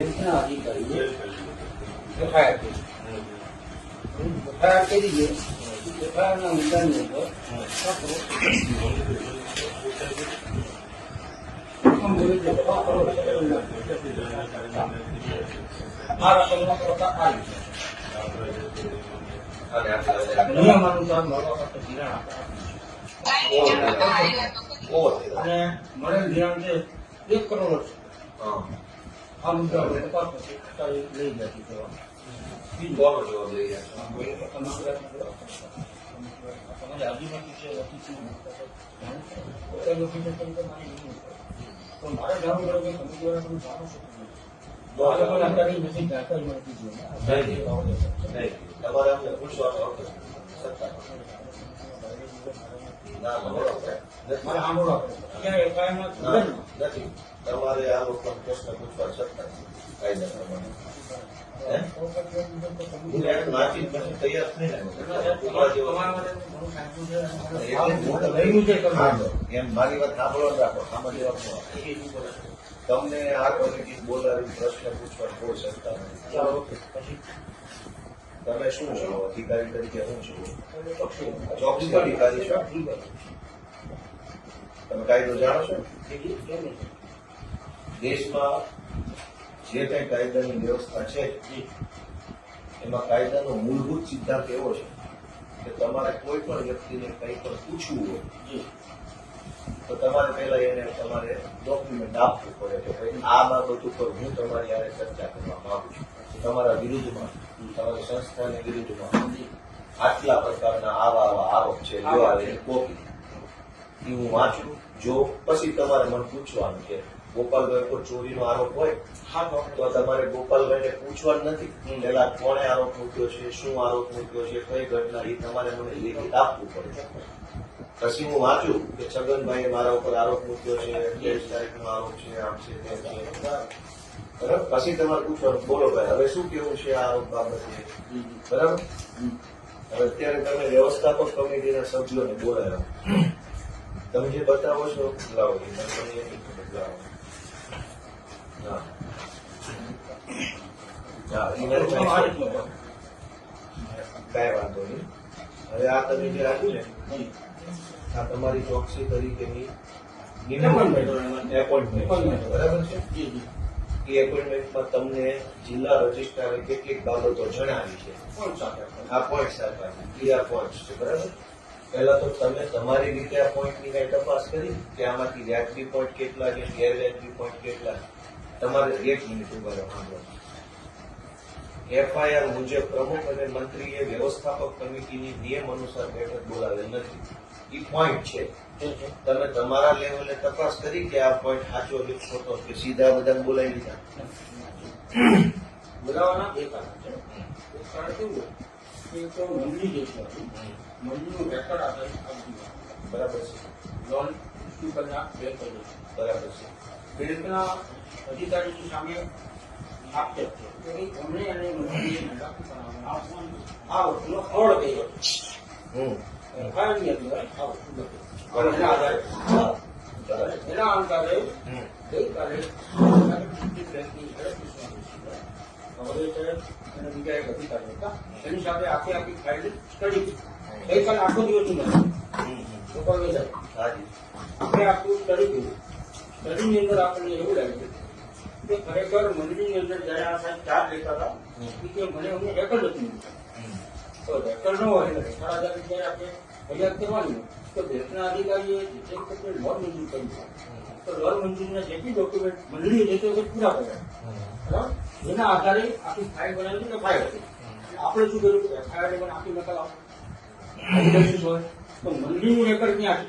अधिकारी एफआईआर करिए एफआईआर ना मुद्दाની ઉપર हम बोले जो મારા કલમમાં પ્રતા આવી નિયમ અનુસાર મળવા કરતો ધિરાણ અને મળેલ ધિરાણ છે 1 કરોડ છે આ મુદ્દા પર તપાસ પછી લઈ જતી કરવાની કોનો જવાબ લઈ ગયા તમારે આદિવાસી છે ઓફિસી તો મારે જાણવું પડે કે તમે દ્વારા તમે જાણો છો તમારે પણ અત્યારે નથી જાણકારી મળતી જોઈએ તમારે અમને પૂછવાનો હતો ના મારે સાંભળો ક્યાં એફઆઈઆરમાં નથી તમારે આ લોકો પ્રશ્ન પૂછવા સત્તા કાયદા પ્રમાણે એમ મારી વાત સાંભળો રાખો સામાન્ય તમને આ કમિટી બોલાવી પ્રશ્ન પૂછવા કોઈ સત્તા નથી. તમે શું છો અધિકારી તરીકે શું છો? ચોકસી અધિકારી છો. તમે કાયદો જાણો છો? દેશમાં જે કઈ કાયદાની વ્યવસ્થા છે એમાં કાયદાનો મૂળભૂત સિદ્ધાંત એવો છે કે તમારે કોઈ પણ વ્યક્તિને કંઈ પણ પૂછવું હોય તો તમારે પહેલા એને તમારે ડોક્યુમેન્ટ આપવું પડે કે ભાઈ આ બાબત ઉપર હું તમારી હારે ચર્ચા કરવા માંગુ છું. તમારા વિરુદ્ધમાં તમારી સંસ્થાની વિરુદ્ધમાં આટલા પ્રકારના આવા આરોપ છે કોપી એ હું વાંચું જો પછી તમારે મને પૂછવાનું છે ગોપાલભાઈ પર ચોરીનો આરોપ હોય તો તમારે ગોપાલભાઈને પૂછવાનું નથી પેલા કોણે આરોપ મૂક્યો છે, શું આરોપ મૂક્યો છે, કઈ ઘટના એ તમારે મને લેખિત આપવું પડે. પછી હું વાંચું કે છગનભાઈએ મારા ઉપર આરોપ મૂક્યો છે, 23 તારીખનો આરોપ છે, આમ છે તેમ છે બરાબર. પછી તમારે પૂછવાનું બોલો ભાઈ હવે શું કેવું છે આ આરોપ બાબતે બરાબર. હવે અત્યારે તમે વ્યવસ્થાપક કમિટીના સભ્યોને બોલાવ્યા તમે જે બતાવો છો લાવો તમે બદલાવો કઈ વાંધો નહીં. હવે આ તમે જે આપ્યું ને આ તમારી ચોકસી તરીકેની એપોઇન્ટમેન્ટ બરાબર છે. એ એપોઇન્ટમેન્ટમાં તમને જિલ્લા રજિસ્ટ્રારે કેટલીક બાબતો જણાવી છે. આ પોઈન્ટ સાથે આ પોઈન્ટ છે બરાબર. પહેલા તો તમે તમારી રીતે આ પોઈન્ટની કઈ તપાસ કરી કે આમાંથી વ્યાજબી પોઈન્ટ કેટલા છે, ગેરવ્યાજબી પોઈન્ટ કેટલા. તમારે 1 મિનિટ ઉભા રહેવાનું. એફઆઈઆર મુજબ પ્રમુખ અને મંત્રીએ વ્યવસ્થાપક કમિટીની નિયમ અનુસાર બેઠક બોલાવેલ નથી. એ પોઈન્ટ છે. તમે તમારા લેવલે તપાસ કરી કે આ પોઈન્ટ સાચો કે ખોટો કે સીધા બધા બોલાવી દીધા? બોલાવવાના 2 કારણ છે. એક કારણ કેવું કે તો મંડળી જે છે મંડળીનું રેકોર્ડ આધારિત બરાબર છે. લોન ઇસ્યુ કરનાર બેંક બરાબર છે. બેંકના અધિકારીની સામે આક્ષેપ છે કે એમણે અને મંત્રીએ આ વસ્તુનો ફ્રોડ કર્યો એફઆઈઆરની અંદર આ વસ્તુ એના આધારે ગઈકાલે બેંકની અને બીજા એક અધિકારી હતા એની સાથે આખી ફાઇલ સ્ટડી ગઈકાલે આખો દિવસ આપણે આખું સ્ટડી કર્યું. સ્ટડીની અંદર આપણને એવું લાગ્યું કે ખરેખર મંડળીની અંદર જયારે આ સાહેબ ચાર્જ લેતા હતા કે મને અમને રેકર્ડ નથી મળ્યું. તો રેકર્ડ ન હોય એટલે રેકર્ડ આધારે જયારે આપણે ફરિયાદ કરવાની તો બેંકના અધિકારીએ જે લોન મંજૂર કર્યું તો લોન મંજૂરીના જેટલી ડોક્યુમેન્ટ મંડળીએ જે તે પૂરા કર્યા બરાબર. એના આધારે આખી ફાઇલ બનાવી કે ફાઇલ હતી. આપણે શું કર્યું એફઆઈઆર પણ આખી નકલ હોય તો મંડળીનું રેકર્ડ ક્યાં છે?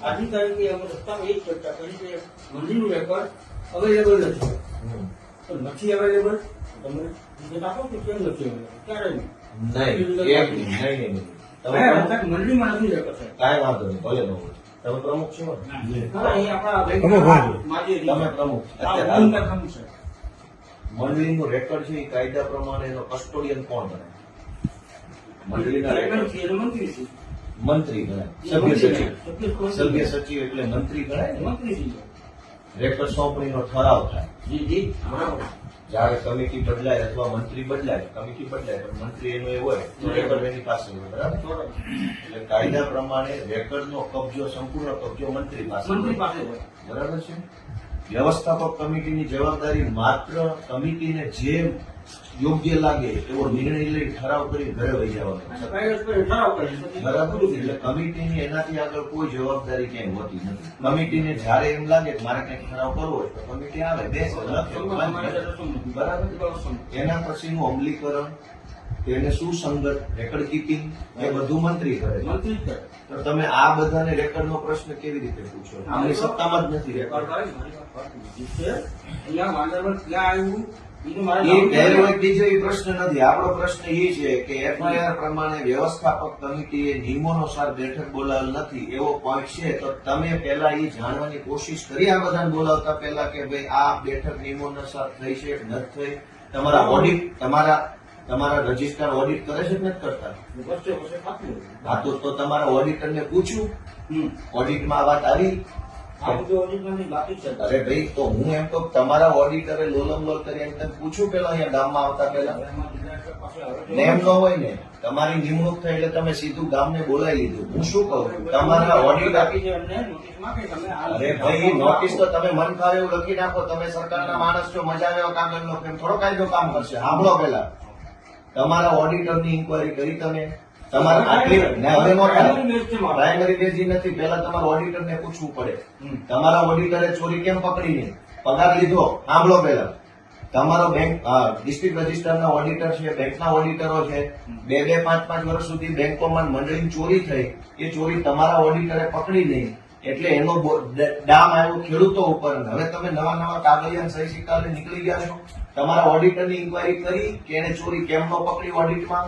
અધિકારી અમે રસ્તામાં એ જ ચર્ચા કરી કે મંડળીનું રેકર્ડ અવેલેબલ નથી. તો નથી અવેલેબલ તમે વિગત આપો કે કેમ નથી અવેલેબલ? ક્યારે નહીં મંડળીમાં નથી રેકર્ડ સાહેબ. કાંઈ વાંધો નહીં ભલે ન હોય. તમે પ્રમુખ છો તમે પ્રમુખ મંડળીનું રેકર્ડ છે એ કાયદા પ્રમાણે એનો કસ્ટોડિયન કોણ ગણાય? મંડળીના મંત્રી ગણાય. સભ્ય સચિવ એટલે મંત્રી ગણાય ને. રેકર્ડ સોંપણીનો ઠરાવ થાય. જયારે કમિટી બદલાય અથવા મંત્રી બદલાય, કમિટી બદલાય પણ મંત્રી એનો એ હોય તો રેકર્ડ એની પાસે હોય, બરાબર? એટલે કાયદા પ્રમાણે રેકર્ડનો કબજો, સંપૂર્ણ કબજો મંત્રી પાસે મંત્રી હોય. પાસે હોય. બરાબર છે. વ્યવસ્થાપક કમિટીની જવાબદારી માત્ર કમિટીને જે યોગ્ય લાગે એવો નિર્ણય લઈ ઠરાવ કરી ઘરે વહી જવાનો છે. કાયદેસર ઠરાવ કરે છે. બરાબર. એટલે કમિટીની એનાથી આગળ કોઈ જવાબદારી ક્યાંય હોતી નથી. કમિટીને જયારે એમ લાગે કે મારે કંઈક ઠરાવ કરવો હોય તો કમિટી આવે, બેસે, લખે. બરાબર. એના પછીનું અમલીકરણ, તેને સુસંગત રેકર્ડ કીપિંગ એ બધું મંત્રી કરે છે. મંત્રી જ કરે. તો તમે આ બધાને રેકર્ડનો પ્રશ્ન કેવી રીતે પૂછો? આમની સત્તામાં જ નથી રેકર્ડ. અહીંયા વાંદરવન ક્યાં આવ્યું એનું મારે એ પહેલો એક બીજો એ પ્રશ્ન નથી. આપણો પ્રશ્ન એ છે કે એફઆઈઆર પ્રમાણે વ્યવસ્થાપક કમિટીએ નિયમોનુસાર બેઠક બોલાવેલ નથી એવો પોઈન્ટ છે, તો તમે પહેલા એ જાણવાની કોશિશ કરી આ બધાને બોલાવતા પહેલા કે ભાઈ આ બેઠક નિયમોનુસાર થઈ છે કે નથી થઈ? તમારા ઓડિટ, તમારા રજિસ્ટ્રાર ઓડિટ કરે છે કે નથી કરતા? વર્ષે વર્ષે થતું હોય. હા, તો તમારા ઓડિટરને પૂછ્યું, ઓડિટમાં આ વાત આવી? આ બધું ઓડિટની બાકી છે. અરે ભાઈ, તો હું એમ તો તમારા ઓડિટરે લોલમ લોલ કરી એમ તમે પૂછ્યું પેલા અહીંયા ગામમાં આવતા પહેલા? એમાં ડિરેક્ટર પાસે આવે છે. ને એમ ન હોય ને, તમારી નિમણૂક થઈ એટલે તમે સીધું ગામને બોલાવી લીધું. હું શું કહું, તમારા ઓડિટર, બાકી છે એમને નોટિસમાં કે તમે આ અરે ભાઈ નોટિસ તો તમે મન ફાવે એવું લખી નાખો. તમે સરકારના માણસ છો, મજા આવે એવો કાગળનો પ્રેમ થોડો કાયદો કામ કરશે. સાંભળો પેલા, તમારા ઓડિટરની ઇન્કવાયરી કરી તમે? તમારા આટલી ને હવે નો થાય. પ્રાઇમરી બેઝ નથી, પેલા તમારા ઓડિટરને પૂછવું પડે. તમારા ઓડિટરે ચોરી કેમ પકડી નહીં? પગાર લીધો? સાંભળો પેલા, તમારો બેંક ડિસ્ટ્રિક્ટ રજિસ્ટરના ઓડિટર છે, બેંકના ઓડિટરો છે, 2-5 વર્ષ સુધી બેંકોમાં મંડળીની ચોરી થઈ, એ ચોરી તમારા ઓડિટરે પકડી નહીં એટલે એનો ડામ આવ્યો ખેડૂતો ઉપર. હવે તમે નવા કાગળિયા સહી સિક્કા લઈને નીકળી ગયા છો. તમારા ઓડિટરની ઇન્કવાયરી કરી કે એને ચોરી કેમ ન પકડી ઓડિટમાં?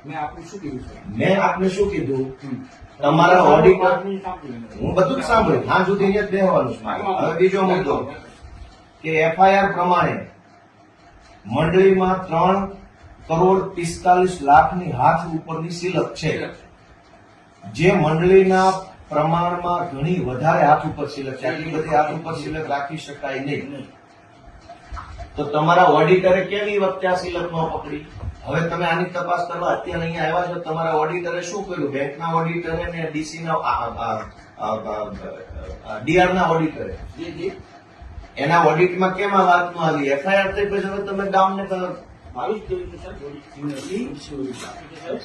મેં આપનું શું કીધું છે? મેં આપને શું કીધું? તમારા ઓડિટર, હું બધું જ સાંભળ્યું, હા સુધી અહીંયા જ બેહવાનું છે મારે. હવે બીજો મુદ્દો કે એફઆઈઆર પ્રમાણે મંડળીમાં 3,45,00,000ની હાથ ઉપરની સિલક છે, જે મંડળીના પ્રમાણમાં ઘણી વધારે હાથ ઉપર સિલક છે. આટલી બધી હાથ ઉપર સિલક રાખી શકાય નહીં. તો તમારા ઓડિટરે કેમ એ વખતે આ સિલક ન પકડી? હવે તમે આની તપાસ કરવા અત્યારે અહીંયા આવ્યા છો, તમારા ઓડિટરે શું કર્યું? બેંકના ઓડિટરે ને ડીસી ના ડીઆર ના ઓડિટરે એના ઓડિટમાં કેમ આ વાત નું આવી? એફઆઈઆર થઈ પછી હવે તમે ગામને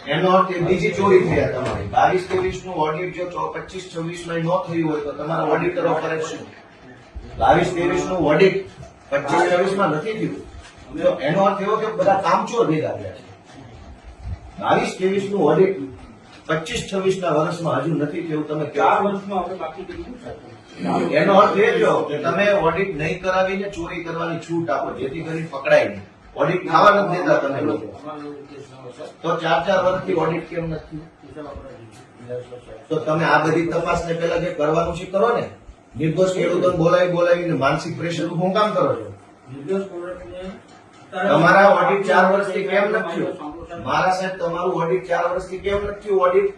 એનો અર્થ એ બીજી ચોરી થયા તમારી. 22-23 નું ઓડિટ જો 25-26 માં ન થયું હોય તો તમારા ઓડિટરો કરે શું? 22-23 નું ઓડિટ 25-26 માં નથી થયું તો એનો અર્થ એવો કે બધા કામચોર ભેગા થયા છે. 22-23 નું ઓડિટ 25-26 ના વર્ષમાં હજુ નથી થયું. તમે 4 વર્ષમાં આપણે બાકી કર્યું છે. એનો અર્થ એ થયો કે તમે ઓડિટ નહીં કરાવીને ચોરી કરવાની છૂટ આપો જેથી કરી પકડાય નહીં. ઓડિટ થવા નથી દેતા તમે લોકો. તો 4 વર્ષથી ઓડિટ કેમ નથી? તો તમે આ બધી તપાસને પેલા જે કરવાનું છે કરો ને. નિર્દોષ ખેડૂતોને બોલાવીને માનસિક પ્રેશર હું કામ કરો છો? તમારા ઓડિટ 4 વર્ષથી કેમ નથી થયું? મારા સાહેબ તમારું ઓડિટ 4 વર્ષથી કેમ નથી થયું? ઓડિટ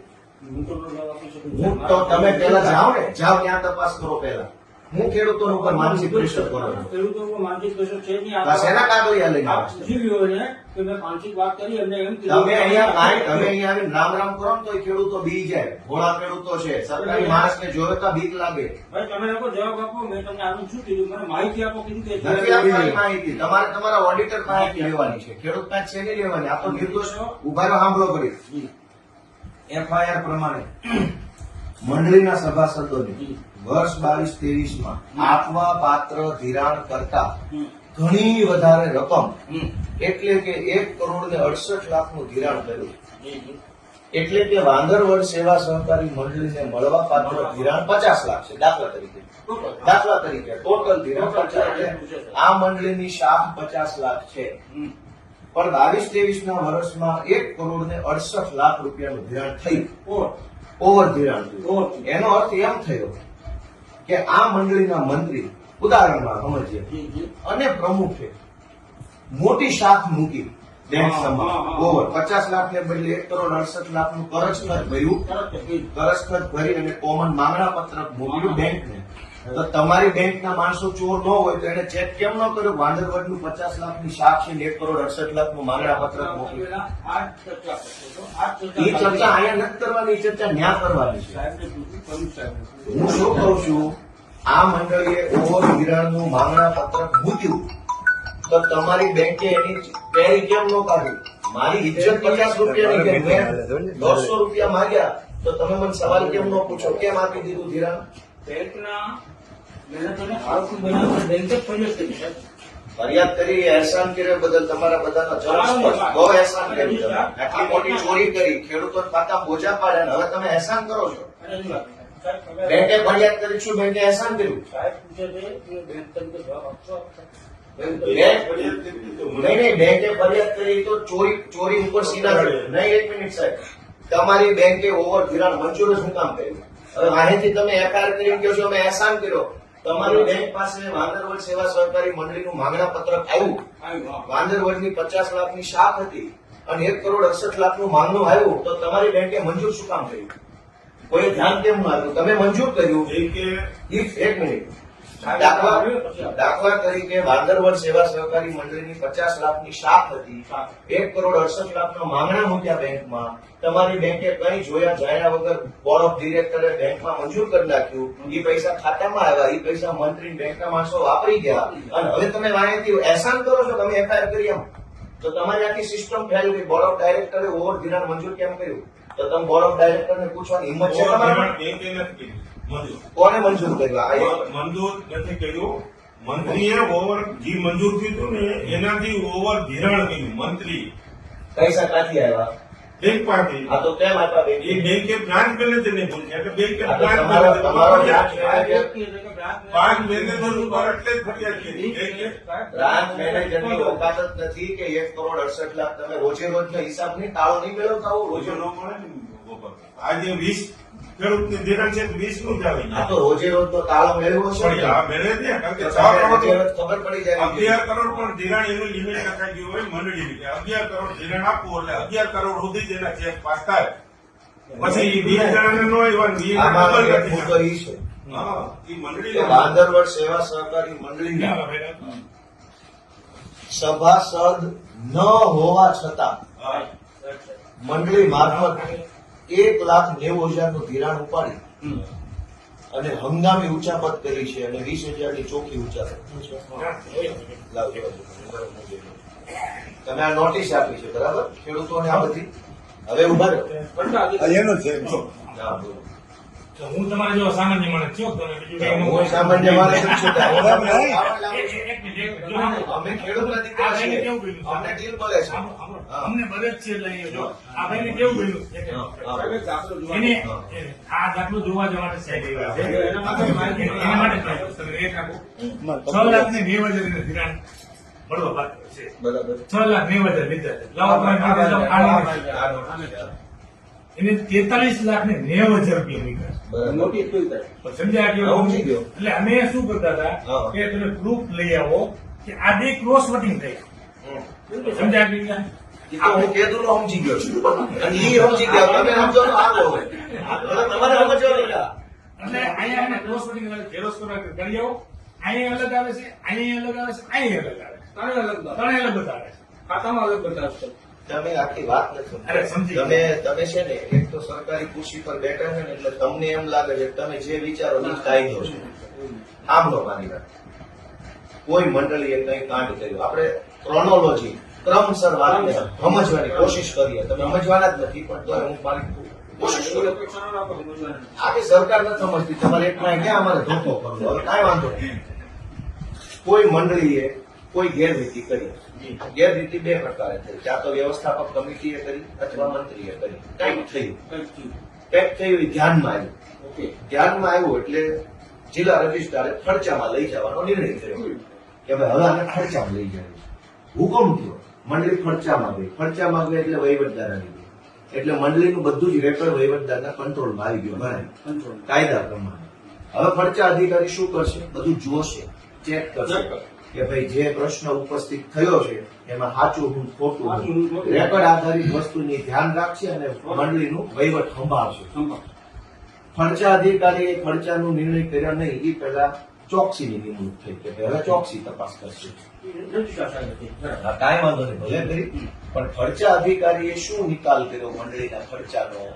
તો તમે પેલા જાઓ ને, જાઓ ત્યાં તપાસ કરો પેલા. હું ખેડૂતો ઉપર માનસિક પ્રેશર કરો છો? ખેડૂતો ઉપર માનસિક પ્રેશર છે નહીં. બસ એના કાગળિયા લઈને આપ આવો છો. પૂછી લ્યો એને કે મેં માનસિક વાત કરી એમને એમ તમે અહીંયા આવીને રામ રામ કરો ને તો એ ખેડૂતો બી જાય. ભોળા ખેડૂતો છે, સરકારી માણસને જોવે તો બીક લાગે. ભાઈ તમે લોકો જવાબ આપો. મેં તમને આનું શું કીધું? મને માહિતી આપો. કીધું કે નથી આપવાની માહિતી. તમારે તમારા ઓડિટર પાસે લેવાની છે, ખેડૂત પાસે છે નહીં લેવાની. આ તો નિર્દોષ ઉભા રહો, સાંભળો કરી. એફઆઈઆર પ્રમાણે મંડળીના સભાસદોને વર્ષ 22-23 માં આપવા પાત્ર ધિરાણ કરતા ઘણી વધારે રકમ એટલે કે 1,68,00,000 નું ધિરાણ કર્યું. એટલે કે વાંદરવડ સેવા સહકારી મંડળીને મળવા પાત્ર ધિરાણ 50 લાખ છે. દાખલા તરીકે ટોટલ ધિરાણ 50. એટલે આ મંડળીની શાખ 50 લાખ છે. પણ 22-23 ના વર્ષમાં 1,68,00,000 રૂપિયાનું ધિરાણ થયું. ઓવર ધિરાણ થયું. એનો અર્થ એમ થયો કે આ મંડળીના મંત્રી, ઉદાહરણમાં સમજીએ, અને પ્રમુખે મોટી શાખ મૂકી બેંક સમક્ષ. ઓવર 50 લાખને બદલે 1,68,00,000 નું કરજ ખર્ચ ભર્યું. કરજ ખર્ચ ભરી અને કોમન માંગણા પત્રક મોકલ્યું બેંકને તો તમારી બેંકના માણસો ચોર ન હોય તો એને ચેક કેમ ન કર્યો? વાંદરવડનું 50 લાખની શાખ છે ને 1,68,00,000નું માંગણા પત્રક મોકલ્યું. પેલા આ ચર્ચા કરતો હતો. આ એ ચર્ચા અહીંયા નથી કરવાની, એ ચર્ચા ન્યા કરવાની છે. સાહેબને પૂછ્યું, કયું સાહેબ? હું શું કહું છું, આ મંડળીએ ઓવર ધિરાણનું માંગણા પત્રક મૂક્યું તો તમારી બેંકે એની પેરી કેમ ન કાઢી? મારી ઇજ્જત 50 રૂપિયાની કે મેં 150 રૂપિયા માંગ્યા તો તમે મને સવાલ કેમ ન પૂછો કેમ આપી દીધું ધિરાણ? બેંકના મહેનતોને આરોપી બનાવવા બેંકે ફરિયાદ કરી સાહેબ. ફરિયાદ કરી, અહેસાન કર્યા બદલ તમારા બધાનો જલસ્પર્શ. બહુ અહેસાન કર્યું તમે. આટલી મોટી ચોરી કરી, ખેડૂતો ખાતા બોજા પાડ્યા ને હવે તમે અહેસાન કરો છો. અને એની વાત સાહેબ, તમે- બેંકે ફરિયાદ કરી છું, બેંકે અહેસાન કર્યું. સાહેબ પૂછે છે કે બેંક તરીકે જવાબ આપશો? નહીં, બેંકે ફરિયાદ કરી તો ચોરી ઉપર સીધા નહીં. 1 મિનિટ સાહેબ, તમારી બેંકે ઓવર ધિરાણ મંજૂર જ હું કામ કર્યું? હવે માહિતી તમે એફઆઈઆર કરી કહો છો અમે અહેસાન કર્યો. તમારી બેંક પાસે વાંદરવડ સેવા સહકારી મંડળીનું માંગણા પત્રક આવ્યું. વાંદરવડની 50 લાખની શાખ હતી અને 1,68,00,000નું માંગણું આવ્યું તો તમારી બેંકે મંજૂર શું કામ કર્યું? કોઈ ધ્યાન કેમ ન આપ્યું? તમે મંજૂર કર્યું. 1 મિનિટ, દાખલા તરીકે વાંદરવડ સેવા સહકારી મંડળીની 50 લાખની શાખ હતી, 1,68,00,000ના માંગણા મૂક્યા બેંકમાં. તમારી બેંકે કઈ જોયા જાણ્યા વગર બોર્ડ ઓફ ડિરેક્ટરે બેંકમાં મંજૂર કરી નાખ્યું. એ પૈસા ખાતામાં આવ્યા, એ પૈસા મંત્રી બેંકના માણસો વાપરી ગયા અને હવે તમે વાંહેથી અહેસાન કરો છો. તમે એફઆઈઆર કરી એમ તો તમારી આખી સિસ્ટમ ફેલ ગઈ. બોર્ડ ઓફ ડાયરેક્ટરે ઓવર ધિરાણ મંજૂર કેમ કર્યું? તો તમે બોર્ડ ઓફ ડાયરેક્ટરને પૂછવાની હિંમત છે તમારામાં? કોને મંજૂર કર્યું? મંજૂર નથી કર્યું. મંત્રીએ ઓવર જે મંજૂર થયું હતું ને એનાથી ઓવર ધિરાણ કર્યું મંત્રી પૈસા ક્યાંથી આવ્યા? બેંક પાસે. આ તો કેમ આપ્યા બેંકે? એ બેંકે બ્રાન્ચ મેનેજરને પૂછ્યા એટલે બેંકે આ તો બ્રાન્ચ તમારો બ્રાન્ચ મેનેજર મેનેજર પાંચ મેનેજર ઉપર એટલે જ ફરિયાદ કરી. બેંકે બ્રાન્ચ મેનેજરની ઓકાત જ નથી કે 1,68,00,000 તમે રોજે રોજનો હિસાબ નહીં, તાળો નહીં મેળવતા હો રોજે રોજે. ન મળે ને ઉપર. આજે 20 ખેડૂતને ધિરાણ છે 20 નું જ આવી આ જાય. તો રોજે રોજનો તાળો મેળવ્યો છે પણ ને. આ મેળવે છે કારણ કે તો 6 તમને કરોડ રોજે રોજ ખબર પડી જાય. 11 કરોડ પણ ધિરાણ એનું લિમિટ નખાઈ ગયું હોય મંડળીની કે 11 કરોડ ધિરાણ આપવું એટલે 11 કરોડ સુધી જ એના ચેક પાસ થાય. પછી 20 જણાને નો આવ્યા ને 20 આમાં ડબલ એક નથી મુદ્દો ઈ છે હા એ કે મંડળી વાંદરવડ સેવા સહકારી મંડળીના સભાસદ ન હોવા છતાં મંડળી મારફત 1,90,000 નું ધિરાણ ઉપાડી અને હંગામી ઉચાપત કરી છે અને 20,000 ચોખ્ખી ઉચાપત. લાવજો. તમે આ નોટિસ આપી છે બરાબર ખેડૂતોને આ બધી. હવે ઉભા રહો. હા, બોલો. હું તમારા જેવો સામાન્ય માણસ છું તમે બીજું કઈ હું સામાન્ય માણસ જ છું. હું તમને આવડ લાવું છું. એક મિનિટ અમે ખેડૂતના દીકરા આ ભાઈને છીએ. કેવું કર્યું? અમને ડીલ મળે છે. અમને મદદ છે એટલે અહીંયા જો આ ભાઈને કેવું કર્યું સાહેબ, એક દાખલો જોવા એને આ દાખલો જોવા જવા માટે સાહેબ આવ્યા છે એના માટે માહિતી એના માટે તમે રેટ રાખો 6,90,000 ધિરાણ મળવા પાત્ર છે. બરાબર. 6,90,000 લીધા છે. લાવો તમે માગે તો એને 43,90,000 રૂપિયા નીકળ્યા. બરાબર. નોટિસ જોઈ થાય. પણ સમજ્યા કે હા, સમજી ગયો. એટલે અમે શું કરતા હતા હા. કે તમે પ્રૂફ લઈ આવો કે આ બે ક્રોસ વોટિંગ થઈ સમજ્યા કે ઈ તો હું કેદુનો સમજી ગયો છું. અને ઈ સમજી ગયા. તમે સમજો તો આગળ હોય. હવે તમારે સમજવાનું છે. એટલે અહીંયા એને ક્રોસ વોટિંગ ઝેરોસ કરવા કરી આવો અહીંયા અલગ આવે છે અહીંયા અલગ આવે છે અહીંયા અલગ આવે છે ત્રણેય અલગ બતાવે. ત્રણે અલગ બતાવે છે ખાતામાં અલગ બતાવશે. તમે આખી વાત નથી અરે, સમજી. સમજી તમે છે ને એક તો સરકારી ખુરશી પર બેઠા છે ને એટલે તમને એમ લાગે છે કે તમે જે વિચારો એ જ કાયદો છે. આમ નો માની વાત. કોઈ મંડળીએ કઈ કાંડ કર્યું આપણે ક્રોનોલોજી ક્રમસર વાતને સમજવાની કોશિશ કરીએ. તમે સમજવાના જ નથી પણ તો હું મારી કોશિશ એવી કરું. અપેક્ષા ન રાખો સમજવાની. આખી સરકાર નથી સમજતી. તમારે એકમાં ક્યાં અમારે ધોકો કરવો? હવે કાંઈ વાંધો નહીં. કોઈ મંડળીએ કોઈ ગેરરીતિ કરી. ગેરરીતિ બે પ્રકારે થઈ. ક્યાં તો વ્યવસ્થાપક કમિટીએ કરી અથવા મંત્રીએ કરી. કંઈક થયું. કંઈક થયું એ ધ્યાનમાં આવ્યું. ઓકે. ધ્યાનમાં આવ્યું એટલે જિલ્લા રજિસ્ટ્રારે ખર્ચામાં લઈ જવાનો નિર્ણય કર્યો કે ભાઈ હવે આને ખર્ચામાં લઈ જાય. હુકમ થયો. મંડળી ખર્ચામાં ગઈ. ખર્ચામાં ગઈ એટલે વહીવટદાર આવી ગયો. એટલે મંડળીનું બધું જ રેકર્ડ વહીવટદારના કંટ્રોલમાં આવી ગયું ભરાય કંટ્રોલ. કાયદા પ્રમાણે. હવે ખર્ચા અધિકારી શું કરશે? બધું જોશે, ચેક કરશે કે ભાઈ જે પ્રશ્ન ઉપસ્થિત થયો છે એમાં સાચું હું ખોટું હું. રેકર્ડ આધારિત વસ્તુની ધ્યાન રાખશે અને મંડળીનું વહીવટ સંભાળશે. સંભાળ. ખર્ચા અધિકારીએ ખર્ચાનો નિર્ણય કર્યા નહીં એ પહેલા ચોકસીની નિમણૂક થઈ કે હવે ચોકસી તપાસ કરશે. રજૂઆત આવી હતી. બરાબર. હા, કાંઈ વાંધો નહીં, ભલે કરી, પણ ખર્ચા અધિકારીએ શું નિકાલ કર્યો મંડળીના ખર્ચાનો?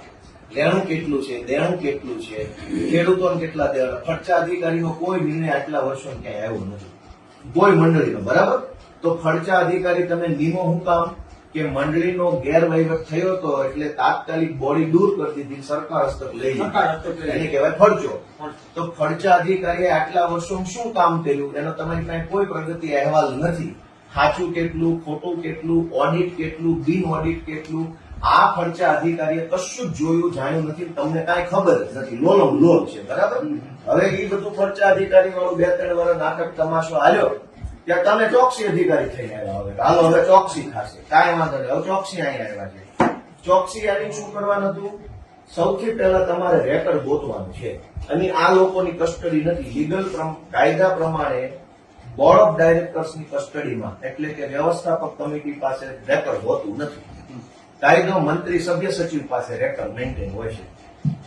લેણું કેટલું છે, દેણું કેટલું છે, ખેડૂતોને કેટલા દેવા? ખર્ચા અધિકારીનો કોઈ નિર્ણય આટલા વર્ષો ક્યાંય આવ્યો નથી કોઈ મંડળીનો. બરાબર, તો ખર્ચા અધિકારી તમે નિમો હું કામ કે મંડળીનો ગેરવહીવટ થયો હતો એટલે તાત્કાલિક બોડી દૂર કરી દીધી, સરકાર હસ્તક લઈ સરકાર લીધી, હસ્તક લઈ એને કહેવાય ખર્ચો. તો ખર્ચા અધિકારીએ આટલા વર્ષોમાં શું કામ કર્યું એનો તમારી પાસે કોઈ પ્રગતિ અહેવાલ નથી. સાચું કેટલું, ખોટું કેટલું, ઓડિટ કેટલું, બિન ઓડિટ કેટલું, આ ખર્ચા અધિકારીએ કશું જ જોયું જાણ્યું નથી, તમને કાંઈ ખબર જ નથી, લોલમ લોલ છે. બરાબર, હવે એ બધું ખર્ચા અધિકારી વાળું 2-3 વર્ષ નાટક તમાશો હાલ્યો ત્યાં તમે ચોકસી અધિકારી થઈને આવ્યા. હવે હાલો, હવે ચોકસી થશે, કાંઈ વાંધો નહીં, હવે ચોકસી અહીં આવ્યા છે. ચોકસી આવીને શું કરવાનું હતું? સૌથી પહેલા તમારે રેકર્ડ ગોતવાનું છે, અને આ લોકોની કસ્ટડી નથી. લીગલ કાયદા પ્રમાણે બોર્ડ ઓફ ડાયરેક્ટર્સની કસ્ટડીમાં એટલે કે વ્યવસ્થાપક કમિટી પાસે રેકર્ડ હોતું નથી. કાયદો મંત્રી સભ્ય સચિવ પાસે રેકર્ડ મેન્ટેન હોય છે.